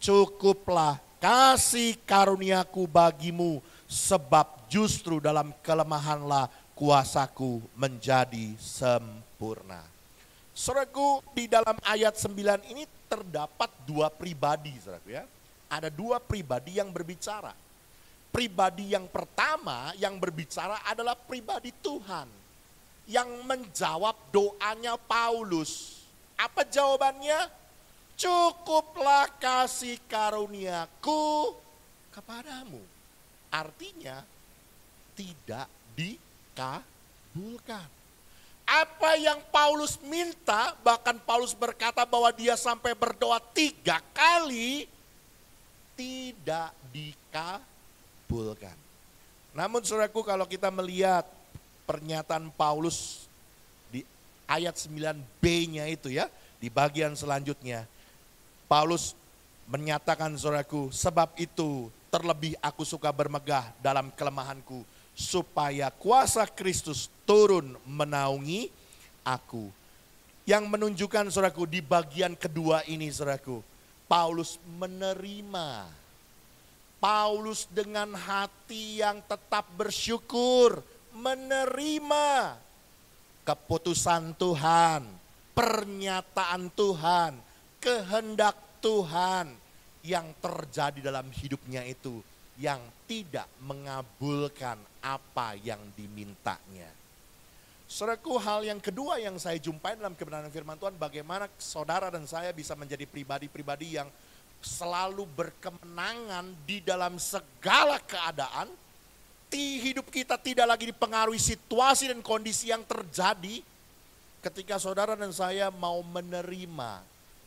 cukuplah kasih karuniaku bagimu, sebab justru dalam kelemahanlah kuasaku menjadi sempurna. Saudaraku, di dalam ayat 9 ini terdapat 2 pribadi, saudaraku ya. Ada 2 pribadi yang berbicara. Pribadi yang pertama yang berbicara adalah pribadi Tuhan yang menjawab doanya Paulus. Apa jawabannya? Cukuplah kasih karuniaku kepadamu. Artinya tidak dikabulkan. Apa yang Paulus minta, bahkan Paulus berkata bahwa dia sampai berdoa 3 kali, tidak dikabulkan. Namun saudaraku, kalau kita melihat pernyataan Paulus di ayat 9b-nya itu ya, di bagian selanjutnya, Paulus menyatakan, saudaraku, sebab itu terlebih aku suka bermegah dalam kelemahanku, supaya kuasa Kristus turun menaungi aku. Yang menunjukkan, saudaraku, di bagian kedua ini, saudaraku, Paulus menerima. Paulus dengan hati yang tetap bersyukur, menerima keputusan Tuhan, pernyataan Tuhan, kehendak Tuhan yang terjadi dalam hidupnya itu, yang tidak mengabulkan apa yang dimintanya. Saudaraku, hal yang kedua yang saya jumpai dalam kebenaran firman Tuhan, bagaimana saudara dan saya bisa menjadi pribadi-pribadi yang selalu berkemenangan di dalam segala keadaan. Hidup kita tidak lagi dipengaruhi situasi dan kondisi yang terjadi. Ketika saudara dan saya mau menerima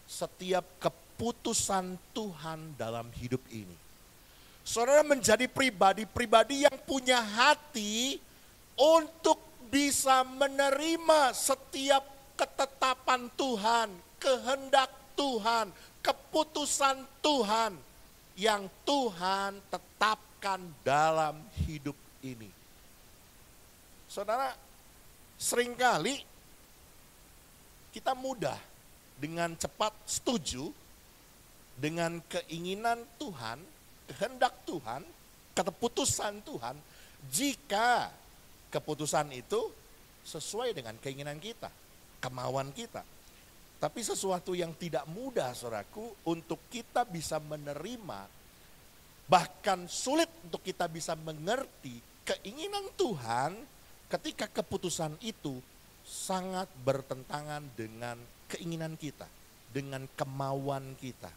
setiap keputusan Tuhan dalam hidup ini, saudara menjadi pribadi-pribadi yang punya hati untuk bisa menerima setiap ketetapan Tuhan, kehendak Tuhan, keputusan Tuhan yang Tuhan tetapkan dalam hidup ini. Saudara, seringkali kita mudah dengan cepat setuju dengan keinginan Tuhan, kehendak Tuhan, keputusan Tuhan, jika keputusan itu sesuai dengan keinginan kita, kemauan kita. Tapi sesuatu yang tidak mudah, saudaraku, untuk kita bisa menerima, bahkan sulit untuk kita bisa mengerti keinginan Tuhan ketika keputusan itu sangat bertentangan dengan keinginan kita, dengan kemauan kita.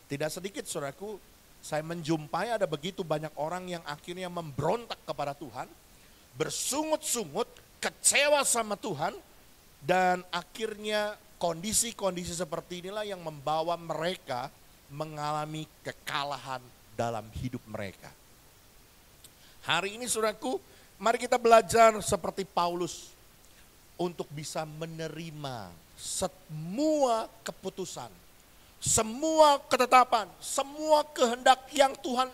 Tidak sedikit, saudaraku, saya menjumpai ada begitu banyak orang yang akhirnya memberontak kepada Tuhan, bersungut-sungut, kecewa sama Tuhan, dan akhirnya kondisi-kondisi seperti inilah yang membawa mereka mengalami kekalahan dalam hidup mereka. Hari ini, saudaraku, mari kita belajar seperti Paulus untuk bisa menerima semua keputusan, semua ketetapan, semua kehendak yang Tuhan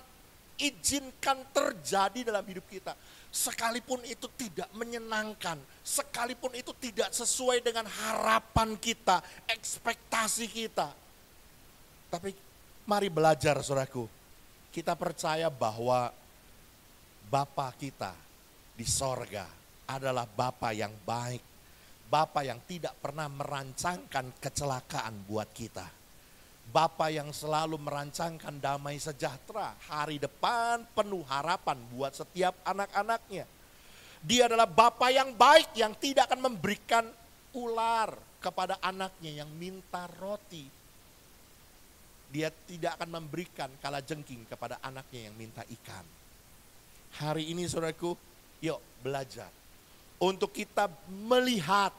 izinkan terjadi dalam hidup kita. Sekalipun itu tidak menyenangkan, sekalipun itu tidak sesuai dengan harapan kita, ekspektasi kita. Tapi mari belajar saudaraku, kita percaya bahwa Bapa kita di sorga adalah Bapa yang baik. Bapa yang tidak pernah merancangkan kecelakaan buat kita. Bapa yang selalu merancangkan damai sejahtera, hari depan penuh harapan buat setiap anak-anaknya. Dia adalah Bapa yang baik yang tidak akan memberikan ular kepada anaknya yang minta roti. Dia tidak akan memberikan kalajengking kepada anaknya yang minta ikan. Hari ini saudaraku, yuk belajar untuk kita melihat,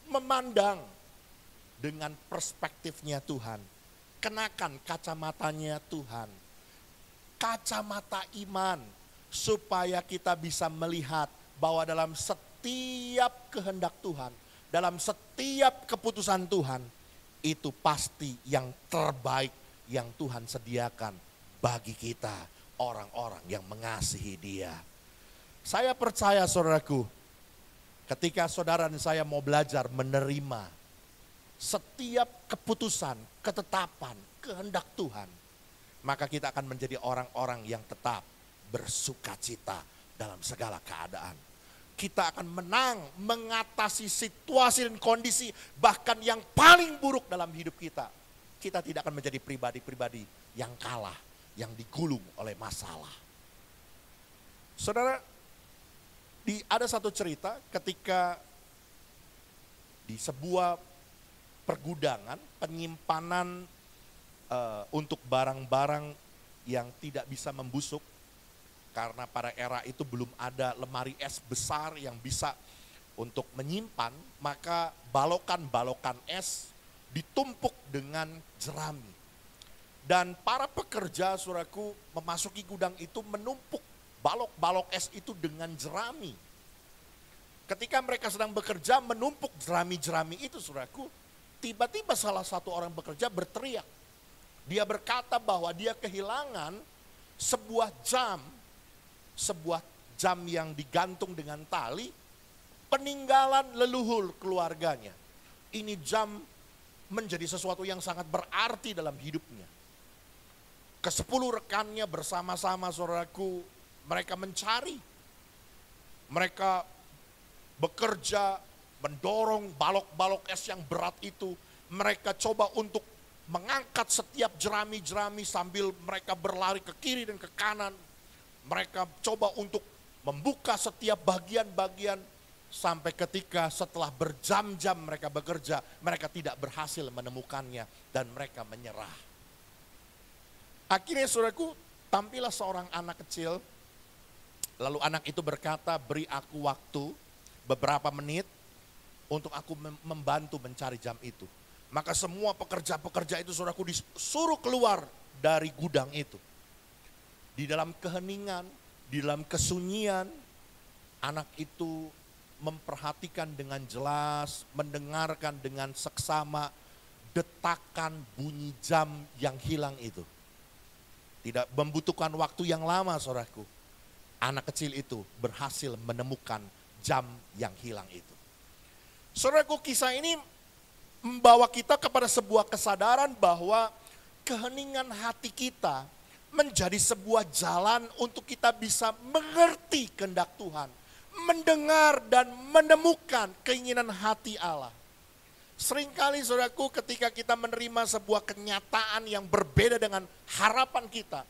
memandang dengan perspektifnya Tuhan. Kenakan kacamatanya Tuhan, kacamata iman, supaya kita bisa melihat bahwa dalam setiap kehendak Tuhan, dalam setiap keputusan Tuhan, itu pasti yang terbaik yang Tuhan sediakan bagi kita, orang-orang yang mengasihi Dia. Saya percaya saudaraku, ketika saudara dan saya mau belajar menerima setiap keputusan, ketetapan, kehendak Tuhan, maka kita akan menjadi orang-orang yang tetap bersukacita dalam segala keadaan. Kita akan menang mengatasi situasi dan kondisi bahkan yang paling buruk dalam hidup kita. Kita tidak akan menjadi pribadi-pribadi yang kalah, yang digulung oleh masalah. Saudara, ada satu cerita ketika di sebuah pergudangan, penyimpanan untuk barang-barang yang tidak bisa membusuk. Karena pada era itu belum ada lemari es besar yang bisa untuk menyimpan, maka balokan-balokan es ditumpuk dengan jerami. Dan para pekerja saudaraku memasuki gudang itu menumpuk balok-balok es itu dengan jerami. Ketika mereka sedang bekerja menumpuk jerami-jerami itu saudaraku, tiba-tiba salah satu orang bekerja berteriak. Dia berkata bahwa dia kehilangan sebuah jam yang digantung dengan tali, peninggalan leluhur keluarganya. Ini jam menjadi sesuatu yang sangat berarti dalam hidupnya. Ke-10 rekannya bersama-sama saudaraku, mereka mencari. Mereka bekerja, mendorong balok-balok es yang berat itu. Mereka coba untuk mengangkat setiap jerami-jerami sambil mereka berlari ke kiri dan ke kanan. Mereka coba untuk membuka setiap bagian-bagian sampai ketika setelah berjam-jam mereka bekerja, mereka tidak berhasil menemukannya dan mereka menyerah. Akhirnya saudaraku, tampillah seorang anak kecil, lalu anak itu berkata, beri aku waktu beberapa menit untuk aku membantu mencari jam itu. Maka semua pekerja-pekerja itu saudaraku disuruh keluar dari gudang itu. Di dalam keheningan, di dalam kesunyian, anak itu memperhatikan dengan jelas, mendengarkan dengan seksama detakan bunyi jam yang hilang itu. Tidak membutuhkan waktu yang lama saudaraku. Anak kecil itu berhasil menemukan jam yang hilang itu. Saudaraku, kisah ini membawa kita kepada sebuah kesadaran bahwa keheningan hati kita menjadi sebuah jalan untuk kita bisa mengerti kehendak Tuhan, mendengar dan menemukan keinginan hati Allah. Seringkali saudaraku, ketika kita menerima sebuah kenyataan yang berbeda dengan harapan kita,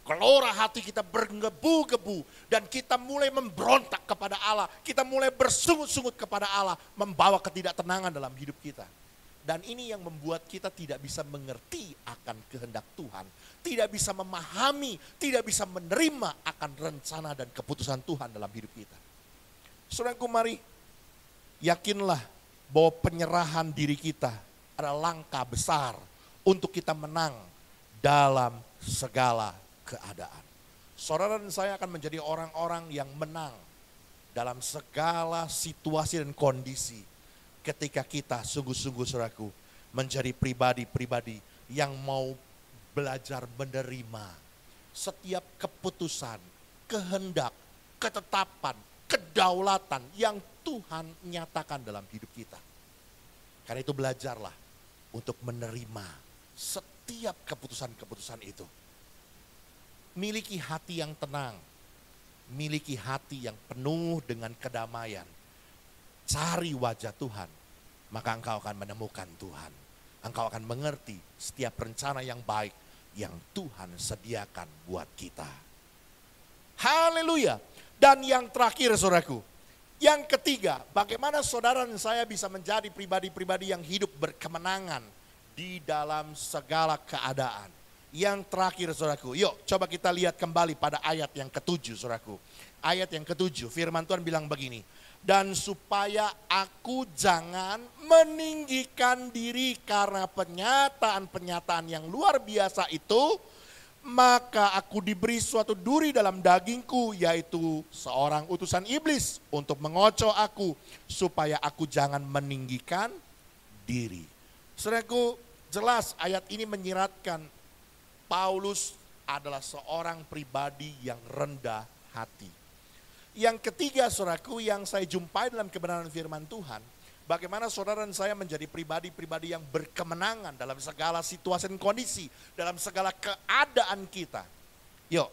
gelora hati kita bergebu-gebu dan kita mulai memberontak kepada Allah, kita mulai bersungut-sungut kepada Allah, membawa ketidaktenangan dalam hidup kita. Dan ini yang membuat kita tidak bisa mengerti akan kehendak Tuhan. Tidak bisa memahami, tidak bisa menerima akan rencana dan keputusan Tuhan dalam hidup kita. Saudaraku, mari yakinlah bahwa penyerahan diri kita adalah langkah besar untuk kita menang dalam segala keadaan. Saudara dan saya akan menjadi orang-orang yang menang dalam segala situasi dan kondisi. Ketika kita sungguh-sungguh saudaraku menjadi pribadi-pribadi yang mau belajar menerima setiap keputusan, kehendak, ketetapan, kedaulatan yang Tuhan nyatakan dalam hidup kita. Karena itu belajarlah untuk menerima setiap keputusan-keputusan itu. Miliki hati yang tenang, miliki hati yang penuh dengan kedamaian. Cari wajah Tuhan, maka engkau akan menemukan Tuhan. Engkau akan mengerti setiap rencana yang baik yang Tuhan sediakan buat kita. Haleluya. Dan yang terakhir saudaraku, yang ketiga, bagaimana saudara dan saya bisa menjadi pribadi-pribadi yang hidup berkemenangan di dalam segala keadaan. Yang terakhir saudaraku, yuk coba kita lihat kembali pada ayat yang ke-7 saudaraku. Ayat yang ke-7, firman Tuhan bilang begini. Dan supaya aku jangan meninggikan diri karena penyataan-penyataan yang luar biasa itu, maka aku diberi suatu duri dalam dagingku, yaitu seorang utusan iblis untuk mengocoh aku, supaya aku jangan meninggikan diri. Saudaraku, jelas ayat ini menyiratkan Paulus adalah seorang pribadi yang rendah hati. Yang ketiga saudaraku yang saya jumpai dalam kebenaran firman Tuhan, bagaimana saudara dan saya menjadi pribadi-pribadi yang berkemenangan dalam segala situasi dan kondisi, dalam segala keadaan kita. Yuk,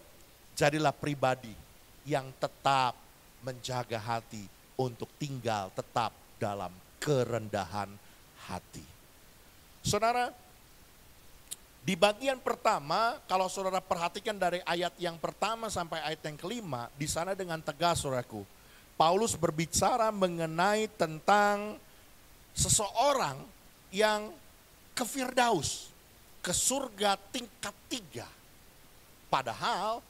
jadilah pribadi yang tetap menjaga hati untuk tinggal tetap dalam kerendahan hati. Saudara, di bagian pertama, kalau saudara perhatikan dari ayat yang pertama sampai ayat yang kelima, di sana dengan tegas saudaraku, Paulus berbicara mengenai tentang seseorang yang ke Firdaus, ke surga tingkat 3. Padahal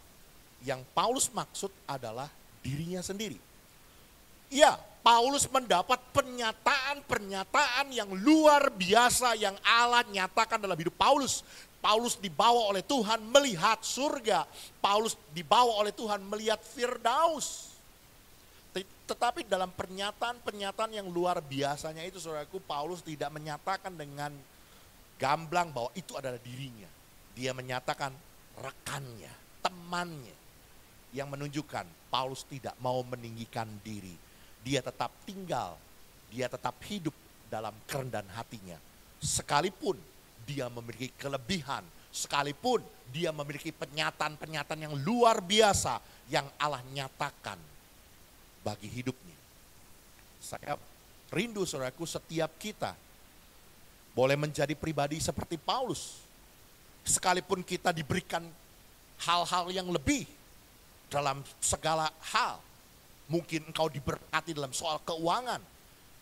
yang Paulus maksud adalah dirinya sendiri. Ya, Paulus mendapat pernyataan-pernyataan yang luar biasa yang Allah nyatakan dalam hidup Paulus. Paulus dibawa oleh Tuhan melihat surga. Paulus dibawa oleh Tuhan melihat Firdaus. Tetapi dalam pernyataan-pernyataan yang luar biasanya itu saudaraku, Paulus tidak menyatakan dengan gamblang bahwa itu adalah dirinya. Dia menyatakan rekannya, temannya, yang menunjukkan Paulus tidak mau meninggikan diri. Dia tetap tinggal, dia tetap hidup dalam kerendahan hatinya. Sekalipun dia memiliki kelebihan, sekalipun dia memiliki pernyataan-pernyataan yang luar biasa yang Allah nyatakan bagi hidupnya. Saya rindu saudaraku, setiap kita boleh menjadi pribadi seperti Paulus. Sekalipun kita diberikan hal-hal yang lebih dalam segala hal. Mungkin engkau diberkati dalam soal keuangan,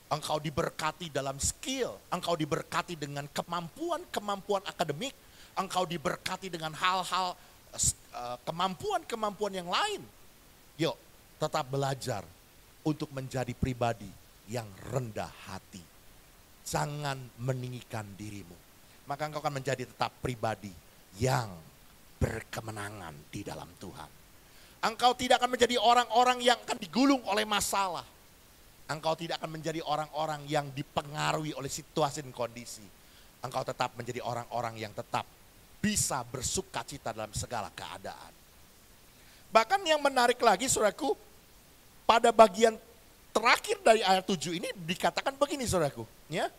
engkau diberkati dalam skill, engkau diberkati dengan kemampuan akademik, engkau diberkati dengan hal-hal kemampuan yang lain. Yuk, tetap belajar untuk menjadi pribadi yang rendah hati. Jangan meninggikan dirimu. Maka engkau akan menjadi tetap pribadi yang berkemenangan di dalam Tuhan. Engkau tidak akan menjadi orang-orang yang akan digulung oleh masalah. Engkau tidak akan menjadi orang-orang yang dipengaruhi oleh situasi dan kondisi. Engkau tetap menjadi orang-orang yang tetap bisa bersukacita dalam segala keadaan. Bahkan yang menarik lagi saudaraku, pada bagian terakhir dari ayat 7 ini dikatakan begini saudaraku. Ya.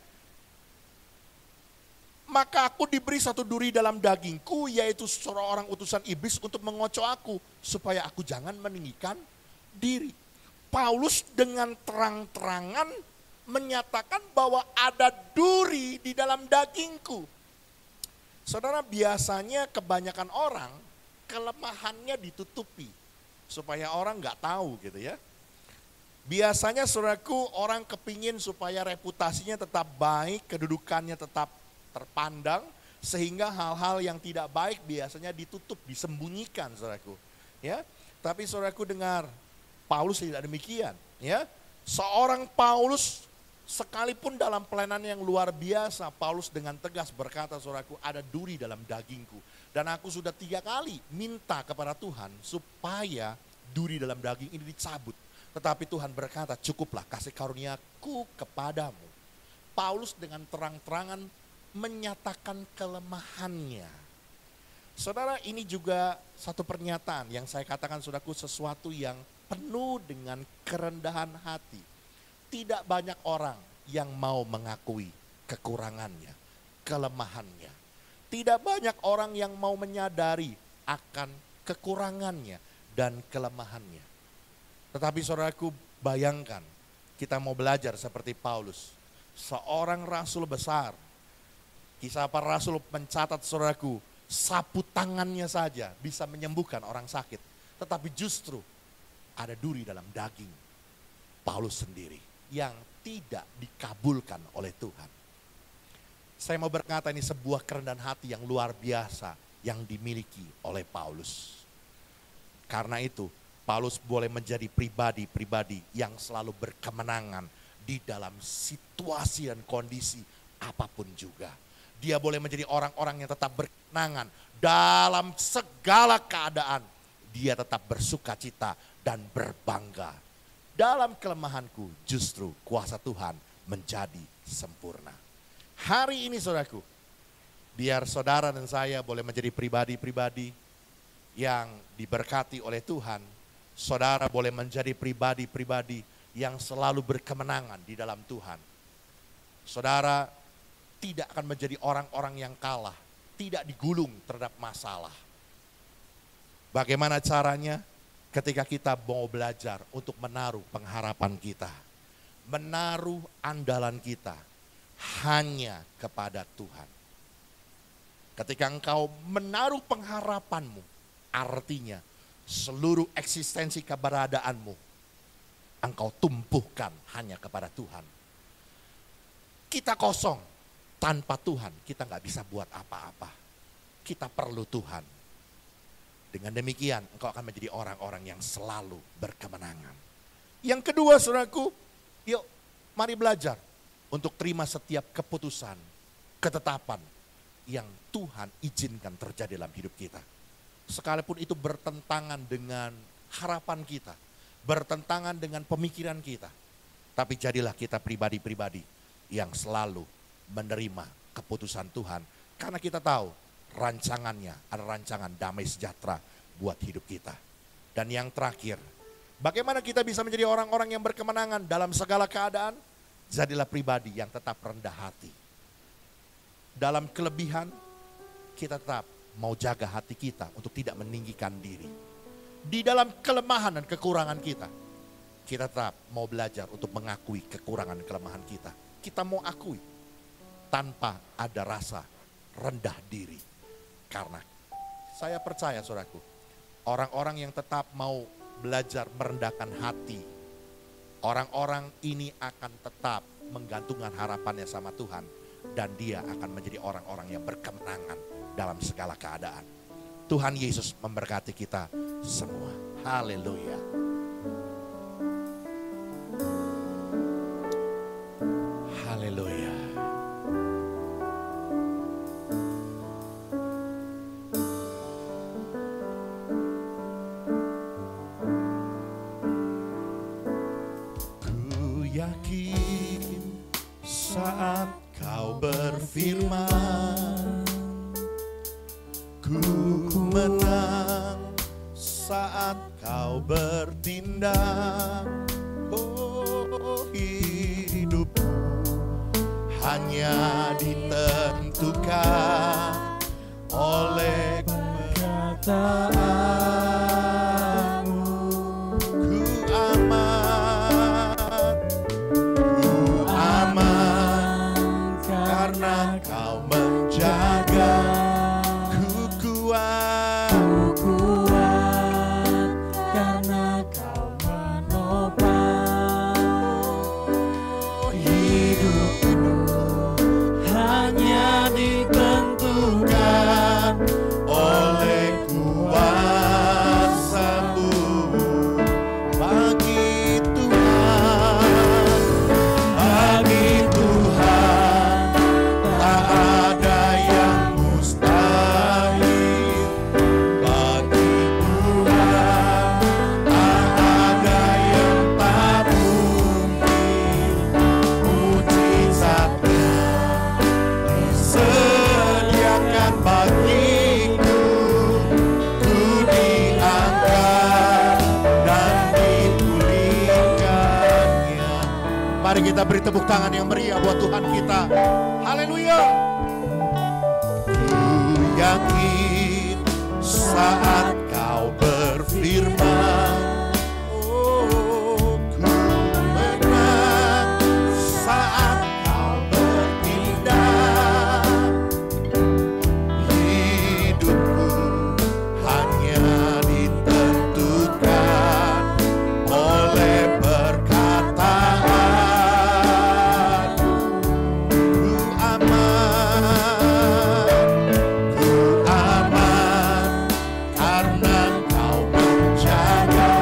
Maka aku diberi satu duri dalam dagingku, yaitu seorang utusan iblis untuk mengocoh aku, supaya aku jangan meninggikan diri. Paulus dengan terang-terangan menyatakan bahwa ada duri di dalam dagingku. Saudara, biasanya kebanyakan orang kelemahannya ditutupi, supaya orang nggak tahu gitu ya. Biasanya saudaraku, orang kepingin supaya reputasinya tetap baik, kedudukannya tetap terpandang, sehingga hal-hal yang tidak baik biasanya ditutup, disembunyikan saudaraku. Ya, tapi saudaraku dengar, Paulus tidak demikian. Ya, seorang Paulus sekalipun dalam pelayanan yang luar biasa, Paulus dengan tegas berkata, saudaraku, ada duri dalam dagingku. Dan aku sudah 3 kali minta kepada Tuhan supaya duri dalam daging ini dicabut. Tetapi Tuhan berkata, cukuplah kasih karuniaku kepadamu. Paulus dengan terang-terangan menyatakan kelemahannya. Saudara, ini juga satu pernyataan yang saya katakan saudaraku, sesuatu yang penuh dengan kerendahan hati. Tidak banyak orang yang mau mengakui kekurangannya, kelemahannya. Tidak banyak orang yang mau menyadari akan kekurangannya dan kelemahannya. Tetapi saudaraku, bayangkan kita mau belajar seperti Paulus, seorang rasul besar. Kisah Para Rasul mencatat saudaraku, sapu tangannya saja bisa menyembuhkan orang sakit. Tetapi justru ada duri dalam daging Paulus sendiri yang tidak dikabulkan oleh Tuhan. Saya mau berkata ini sebuah kerendahan hati yang luar biasa yang dimiliki oleh Paulus. Karena itu Paulus boleh menjadi pribadi-pribadi yang selalu berkemenangan di dalam situasi dan kondisi apapun juga. Dia boleh menjadi orang-orang yang tetap berkemenangan dalam segala keadaan. Dia tetap bersuka cita dan berbangga. Dalam kelemahanku justru kuasa Tuhan menjadi sempurna. Hari ini saudaraku, biar saudara dan saya boleh menjadi pribadi-pribadi yang diberkati oleh Tuhan. Saudara boleh menjadi pribadi-pribadi yang selalu berkemenangan di dalam Tuhan. Saudara tidak akan menjadi orang-orang yang kalah, tidak digulung terhadap masalah. Bagaimana caranya? Ketika kita mau belajar untuk menaruh pengharapan kita, menaruh andalan kita hanya kepada Tuhan. Ketika engkau menaruh pengharapanmu, artinya seluruh eksistensi keberadaanmu engkau tumpuhkan hanya kepada Tuhan. Kita kosong. Tanpa Tuhan kita nggak bisa buat apa-apa. Kita perlu Tuhan. Dengan demikian engkau akan menjadi orang-orang yang selalu berkemenangan. Yang kedua saudaraku, yuk mari belajar untuk terima setiap keputusan, ketetapan yang Tuhan izinkan terjadi dalam hidup kita. Sekalipun itu bertentangan dengan harapan kita, bertentangan dengan pemikiran kita. Tapi jadilah kita pribadi-pribadi yang selalu menerima keputusan Tuhan. Karena kita tahu rancangannya ada rancangan damai sejahtera buat hidup kita. Dan yang terakhir, bagaimana kita bisa menjadi orang-orang yang berkemenangan dalam segala keadaan? Jadilah pribadi yang tetap rendah hati. Dalam kelebihan, kita tetap mau jaga hati kita untuk tidak meninggikan diri. Di dalam kelemahan dan kekurangan kita tetap mau belajar untuk mengakui kekurangan dan kelemahan kita. Kita mau akui tanpa ada rasa rendah diri. Karena saya percaya saudaraku, orang-orang yang tetap mau belajar merendahkan hati, orang-orang ini akan tetap menggantungkan harapannya sama Tuhan. Dan dia akan menjadi orang-orang yang berkemenangan dalam segala keadaan. Tuhan Yesus memberkati kita semua. Haleluya. Haleluya. Saat kau berfirman, ku menang. Saat kau bertindak, oh hidupku hanya ditentukan oleh perkataanmu. Ku aman, karena kau menjaga. Ku kuat karena kau menopang. Hidupku hanya ditentukan oleh kuasa kita beri tepuk tangan yang meriah buat Tuhan kita. Haleluya. Ku yakin saat kau berfirman, oh, ku menang saat kau bertindak. Hidupku hanya ditentukan oleh perkataan. Ku aman karena Kau menjaga.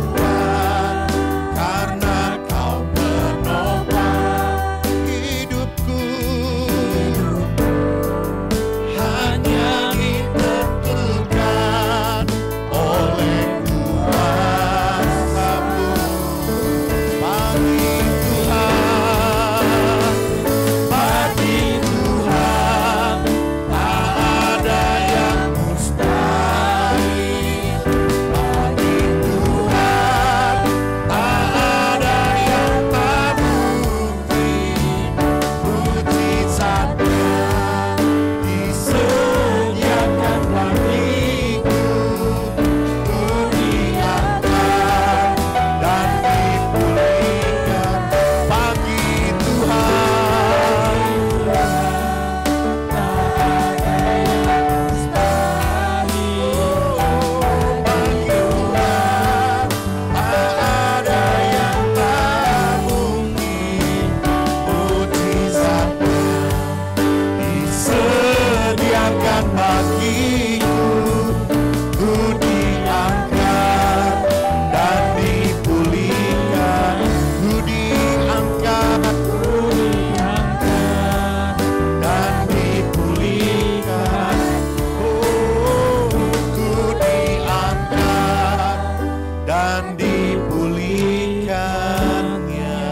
Kuat karena Kau menopang hidupku. Hanya ditentukan oleh kuasa-Mu. Bagi Tuhan, bagi Tuhan, tak ada yang mustahil. Bagi Tuhan, tak ada yang tak mungkin. Mujizatnya disediakan bagiku. Ku diangkat dan dipulihkan. Bagi Tuhan, bagi Tuhan, tak ada yang tak mungkin. Mujizatnya disediakan bagiku. Ku diangkat dan dipulihkan. Ku diangkat dan dipulihkan. Oh, ku diangkat dan dipulihkannya.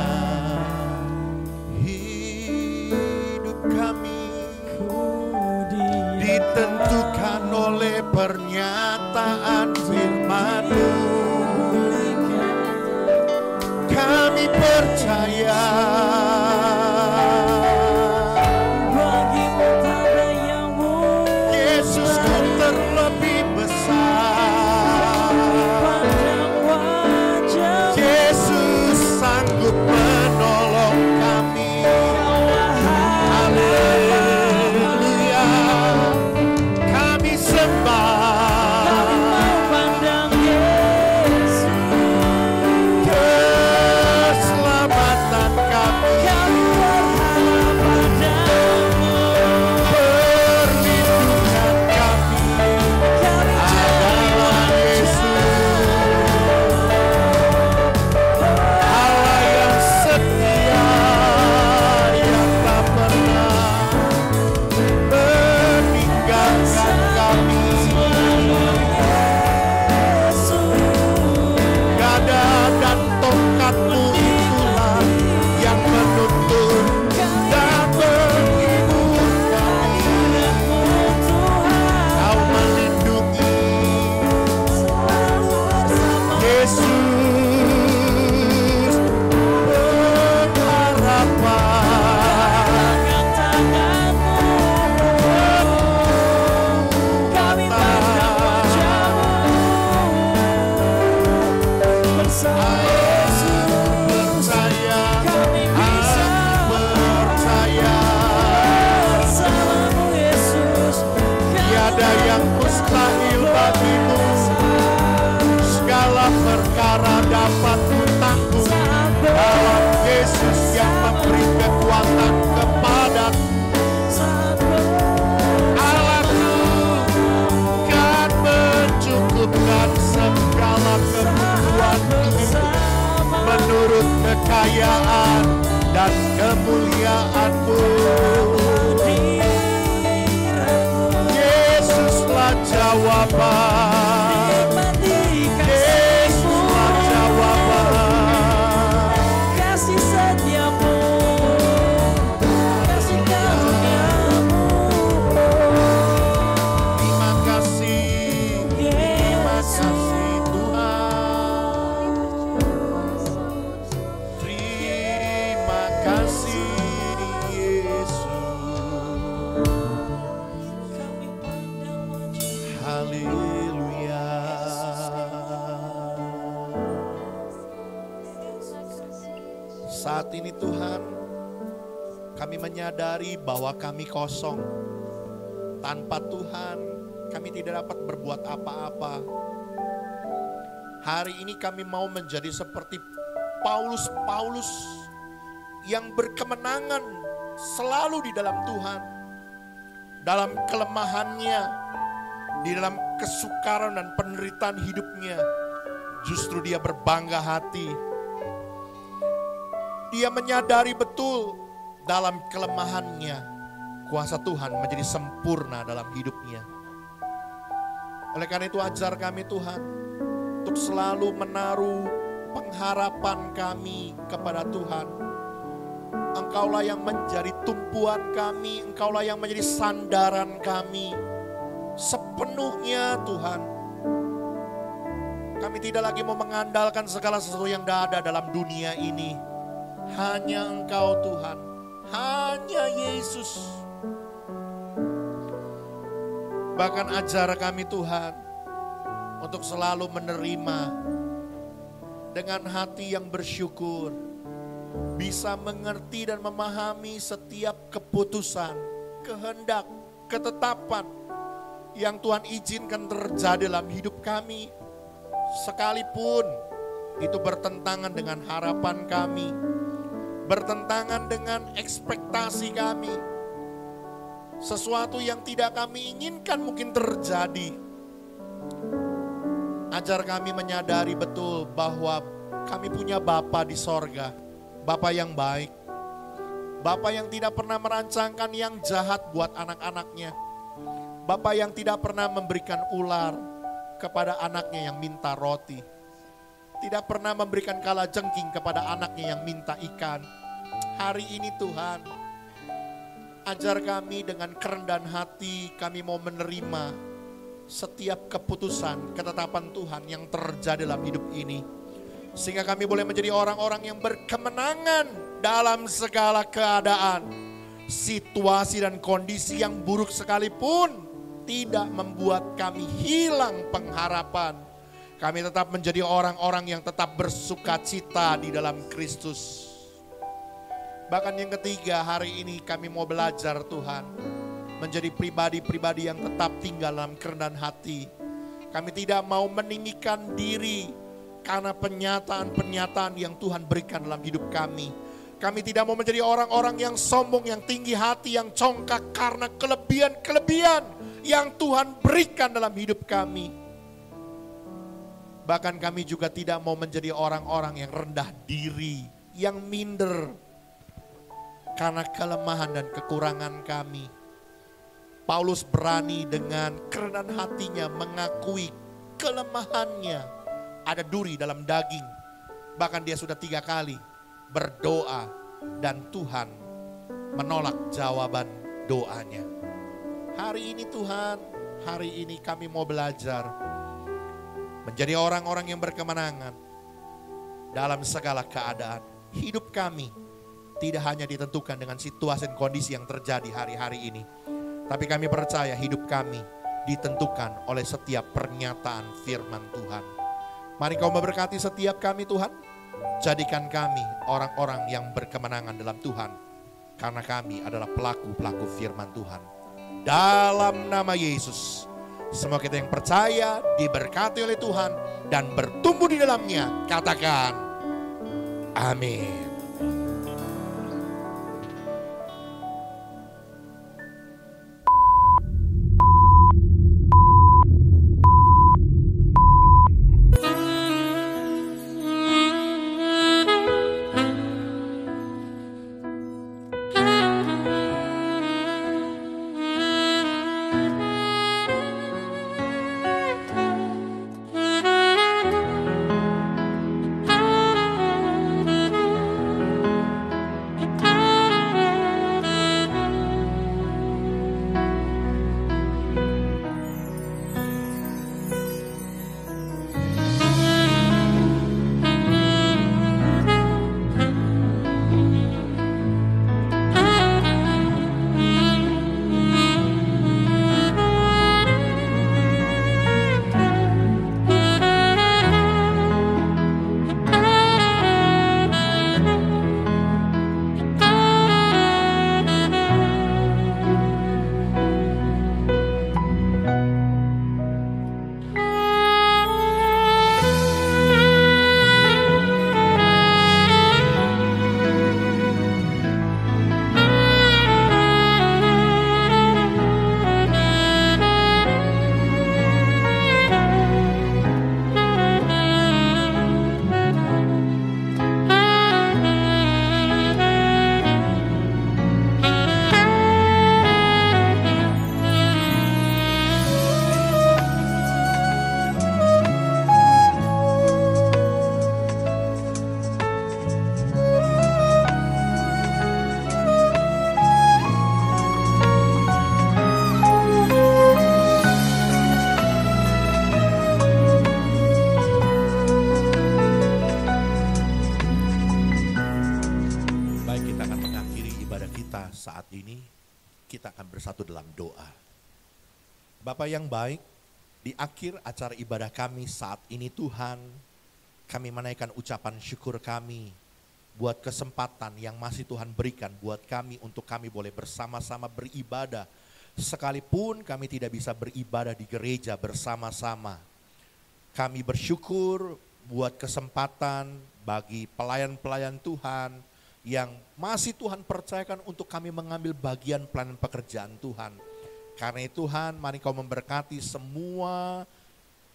Hidup kami ditentukan oleh pernyataan firman-Mu. Kami percaya Bagimu tak ada yang mustahil. Yesusku terlebih besar. Pandang wajah-Mu, Yesus sanggup menolong kami. Haleluya. Kami sembah pandang Yesus. keselamatan kami. Kami berharap padamu. Perlindungan kami Kami adalah Yesus. Allah yang setia, yang tak pernah meninggalkan kami. Gada dan tongkat-Mu itulah yang menuntun dan menghibur kami. Kau melindungi Yesus, pengharapan. Kami pandang wajah-Mu bersama Yesus. Percaya, Kami bisa percaya, bersama-Mu Yesus. tiada yang mustahil bagimu. Segala perkara dapat ku tanggung dalam Yesus yang memberi kekuatan kepadaku. Allahku kan mencukupkan segala kebutuhanku menurut kekayaan dan kemuliaan-Mu. Yesuslah jawaban. Yesuslah jawaban. Kasih setia-Mu, kasih karunia-Mu. Terima kasih Tuhan. Haleluya. Saat ini Tuhan, kami menyadari bahwa kami kosong. Tanpa Tuhan, kami tidak dapat berbuat apa-apa. Hari ini kami mau menjadi seperti Paulus yang berkemenangan selalu di dalam Tuhan. Dalam kelemahannya, di dalam kesukaran dan penderitaan hidupnya, justru dia berbangga hati. Dia menyadari betul dalam kelemahannya, kuasa Tuhan menjadi sempurna dalam hidupnya. Oleh karena itu ajar kami Tuhan, untuk selalu menaruh pengharapan kami kepada Tuhan. Engkaulah yang menjadi tumpuan kami, Engkaulah yang menjadi sandaran kami. Sepenuhnya Tuhan. Kami tidak lagi mau mengandalkan segala sesuatu yang ada dalam dunia ini. Hanya Engkau Tuhan, hanya Yesus. Bahkan ajar kami Tuhan, untuk selalu menerima dengan hati yang bersyukur, bisa mengerti dan memahami setiap keputusan, kehendak, ketetapan yang Tuhan izinkan terjadi dalam hidup kami, sekalipun itu bertentangan dengan harapan kami, bertentangan dengan ekspektasi kami, sesuatu yang tidak kami inginkan mungkin terjadi. Ajar kami menyadari betul bahwa kami punya Bapa di sorga, Bapa yang baik, Bapa yang tidak pernah merancangkan yang jahat buat anak-anaknya, Bapa yang tidak pernah memberikan ular kepada anaknya yang minta roti, tidak pernah memberikan kalajengking kepada anaknya yang minta ikan. Hari ini Tuhan, ajar kami dengan kerendahan hati, kami mau menerima setiap keputusan, ketetapan Tuhan yang terjadi dalam hidup ini. Sehingga kami boleh menjadi orang-orang yang berkemenangan dalam segala keadaan. Situasi dan kondisi yang buruk sekalipun tidak membuat kami hilang pengharapan. Kami tetap menjadi orang-orang yang tetap bersuka cita di dalam Kristus. Bahkan yang ketiga, hari ini kami mau belajar Tuhan, menjadi pribadi-pribadi yang tetap tinggal dalam kerendahan hati. Kami tidak mau meninggikan diri karena penyataan-penyataan yang Tuhan berikan dalam hidup kami. Kami tidak mau menjadi orang-orang yang sombong, yang tinggi hati, yang congkak karena kelebihan-kelebihan yang Tuhan berikan dalam hidup kami. Bahkan kami juga tidak mau menjadi orang-orang yang rendah diri, yang minder karena kelemahan dan kekurangan kami. Paulus berani dengan kerendahan hatinya mengakui kelemahannya. Ada duri dalam daging. Bahkan dia sudah 3 kali berdoa dan Tuhan menolak jawaban doanya. Hari ini Tuhan, hari ini kami mau belajar menjadi orang-orang yang berkemenangan dalam segala keadaan. Hidup kami tidak hanya ditentukan dengan situasi dan kondisi yang terjadi hari-hari ini, tapi kami percaya hidup kami ditentukan oleh setiap pernyataan firman Tuhan. Mari Kau memberkati setiap kami Tuhan. Jadikan kami orang-orang yang berkemenangan dalam Tuhan. Karena kami adalah pelaku-pelaku firman Tuhan. Dalam nama Yesus. Semua kita yang percaya diberkati oleh Tuhan dan bertumbuh di dalamnya. Katakan amin. Bapa yang baik, di akhir acara ibadah kami saat ini Tuhan, kami menaikkan ucapan syukur kami buat kesempatan yang masih Tuhan berikan buat kami untuk kami boleh bersama-sama beribadah. Sekalipun kami tidak bisa beribadah di gereja bersama-sama. Kami bersyukur buat kesempatan bagi pelayan-pelayan Tuhan yang masih Tuhan percayakan untuk kami mengambil bagian pelayanan pekerjaan Tuhan. Karena itu Tuhan, mari Kau memberkati semua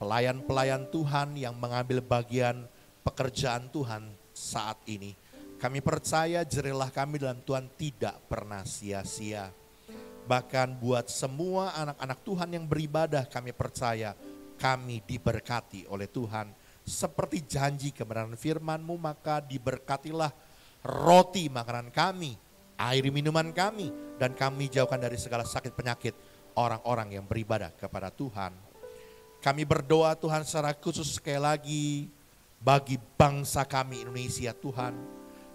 pelayan-pelayan Tuhan yang mengambil bagian pekerjaan Tuhan saat ini. Kami percaya jerilah kami dalam Tuhan tidak pernah sia-sia. Bahkan buat semua anak-anak Tuhan yang beribadah, kami percaya kami diberkati oleh Tuhan. Seperti janji kebenaran firman-Mu, maka diberkatilah roti makanan kami, air minuman kami, dan kami jauhkan dari segala sakit penyakit orang-orang yang beribadah kepada Tuhan. Kami berdoa Tuhan secara khusus sekali lagi bagi bangsa kami Indonesia Tuhan.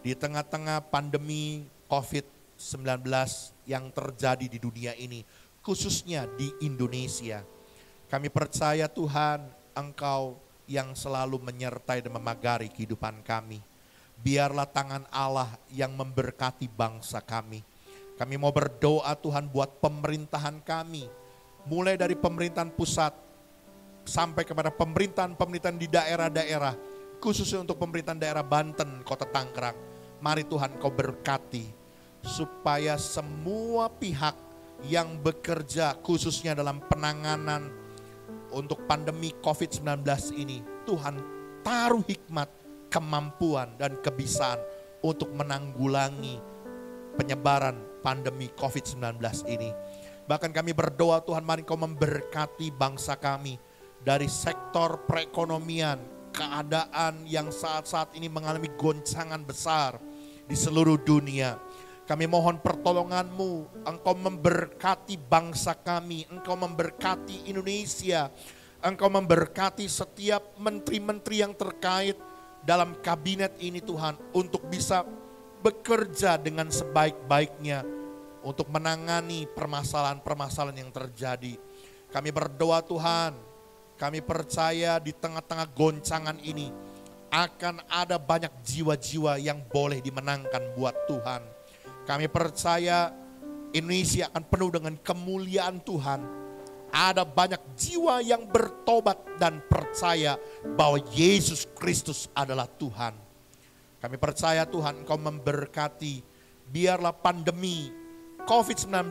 Di tengah-tengah pandemi COVID-19 yang terjadi di dunia ini, khususnya di Indonesia. Kami percaya Tuhan, Engkau yang selalu menyertai dan memagari kehidupan kami. Biarlah tangan Allah yang memberkati bangsa kami. Kami mau berdoa Tuhan buat pemerintahan kami. Mulai dari pemerintahan pusat sampai kepada pemerintahan-pemerintahan di daerah-daerah. Khususnya untuk pemerintahan daerah Banten, Kota Tangerang. Mari Tuhan Kau berkati. Supaya semua pihak yang bekerja khususnya dalam penanganan untuk pandemi COVID-19 ini. Tuhan taruh hikmat, kemampuan dan kebisaan untuk menanggulangi penyebaran pandemi COVID-19 ini. Bahkan kami berdoa Tuhan, mari Kau memberkati bangsa kami dari sektor perekonomian, keadaan yang saat-saat ini mengalami goncangan besar di seluruh dunia. Kami mohon pertolongan-Mu, Engkau memberkati bangsa kami, Engkau memberkati Indonesia, Engkau memberkati setiap menteri-menteri yang terkait dalam kabinet ini Tuhan, untuk bisa bekerja dengan sebaik-baiknya untuk menangani permasalahan-permasalahan yang terjadi. Kami berdoa Tuhan, kami percaya di tengah-tengah goncangan ini akan ada banyak jiwa-jiwa yang boleh dimenangkan buat Tuhan. Kami percaya Indonesia akan penuh dengan kemuliaan Tuhan. Ada banyak jiwa yang bertobat dan percaya bahwa Yesus Kristus adalah Tuhan. Kami percaya Tuhan Engkau memberkati, biarlah pandemi COVID-19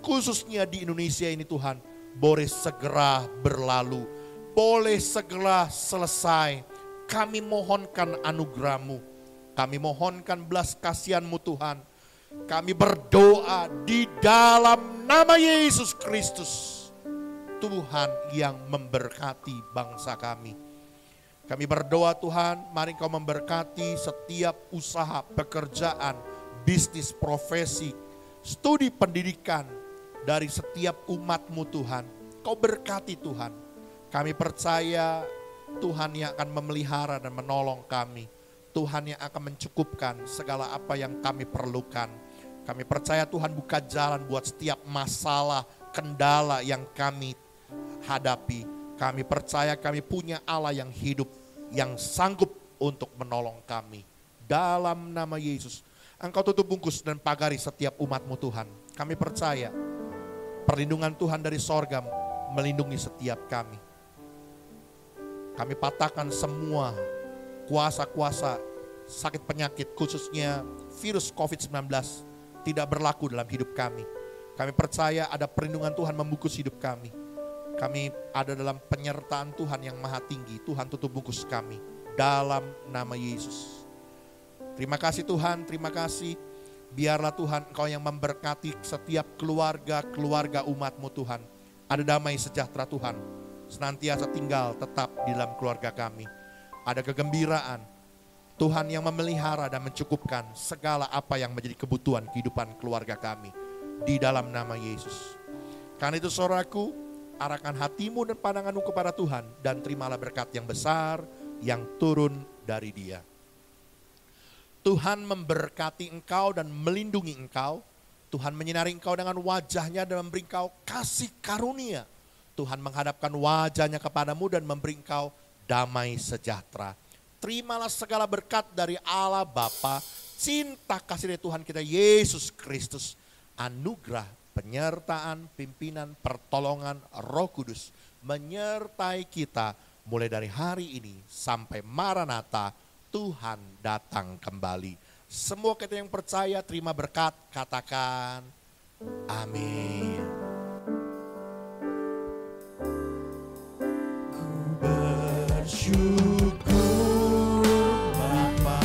khususnya di Indonesia ini Tuhan boleh segera berlalu, boleh segera selesai. Kami mohonkan anugerah-Mu, kami mohonkan belas kasihan-Mu Tuhan. Kami berdoa di dalam nama Yesus Kristus, Tuhan yang memberkati bangsa kami. Kami berdoa Tuhan, mari Kau memberkati setiap usaha, pekerjaan, bisnis, profesi, studi pendidikan dari setiap umat-Mu Tuhan. Kau berkati Tuhan. Kami percaya Tuhan yang akan memelihara dan menolong kami. Tuhan yang akan mencukupkan segala apa yang kami perlukan. Kami percaya Tuhan buka jalan buat setiap masalah, kendala yang kami hadapi. Kami percaya kami punya Allah yang hidup, yang sanggup untuk menolong kami. Dalam nama Yesus, Engkau tutup bungkus dan pagari setiap umat-Mu Tuhan. Kami percaya perlindungan Tuhan dari sorga melindungi setiap kami. Kami patahkan semua kuasa-kuasa sakit penyakit, khususnya virus COVID-19 tidak berlaku dalam hidup kami. Kami percaya ada perlindungan Tuhan membungkus hidup kami. Kami ada dalam penyertaan Tuhan yang maha tinggi. Tuhan tutup bungkus kami dalam nama Yesus. Terima kasih Tuhan, terima kasih. Biarlah Tuhan Engkau yang memberkati setiap keluarga umat-Mu Tuhan. Ada damai sejahtera Tuhan senantiasa tinggal tetap di dalam keluarga kami. Ada kegembiraan Tuhan yang memelihara dan mencukupkan segala apa yang menjadi kebutuhan kehidupan keluarga kami di dalam nama Yesus. Karena itu saudaraku, arahkan hatimu dan pandanganmu kepada Tuhan dan terimalah berkat yang besar yang turun dari Dia. Tuhan memberkati engkau dan melindungi engkau. Tuhan menyinari engkau dengan wajahnya dan memberi engkau kasih karunia. Tuhan menghadapkan wajahnya kepadamu dan memberi engkau damai sejahtera. Terimalah segala berkat dari Allah Bapa, cinta kasih dari Tuhan kita Yesus Kristus, anugerah, penyertaan, pimpinan, pertolongan Roh Kudus menyertai kita mulai dari hari ini sampai Maranatha, Tuhan datang kembali. Semua kita yang percaya terima berkat, katakan amin. Ku bersyukur Bapa,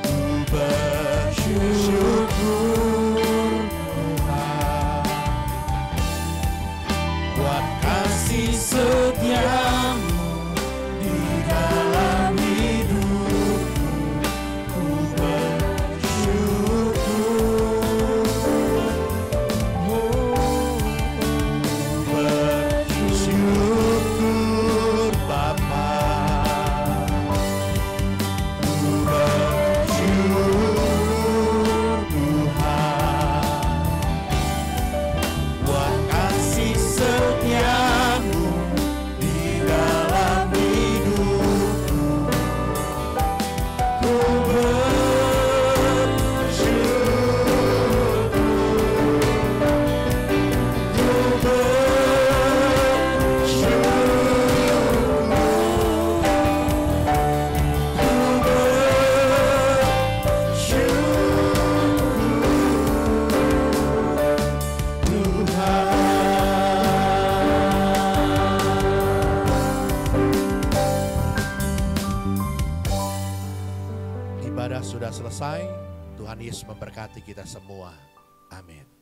ku bersyukur Tuhan, buat kasih setiamu di dalam hidupku. Ku bersyukur, bersyukur Bapa, ku bersyukur Tuhan, buat kasih setiamu di dalam hidupku. Ku bersyukur, ku Ibadah sudah selesai. Tuhan Yesus memberkati kita semua. Amin.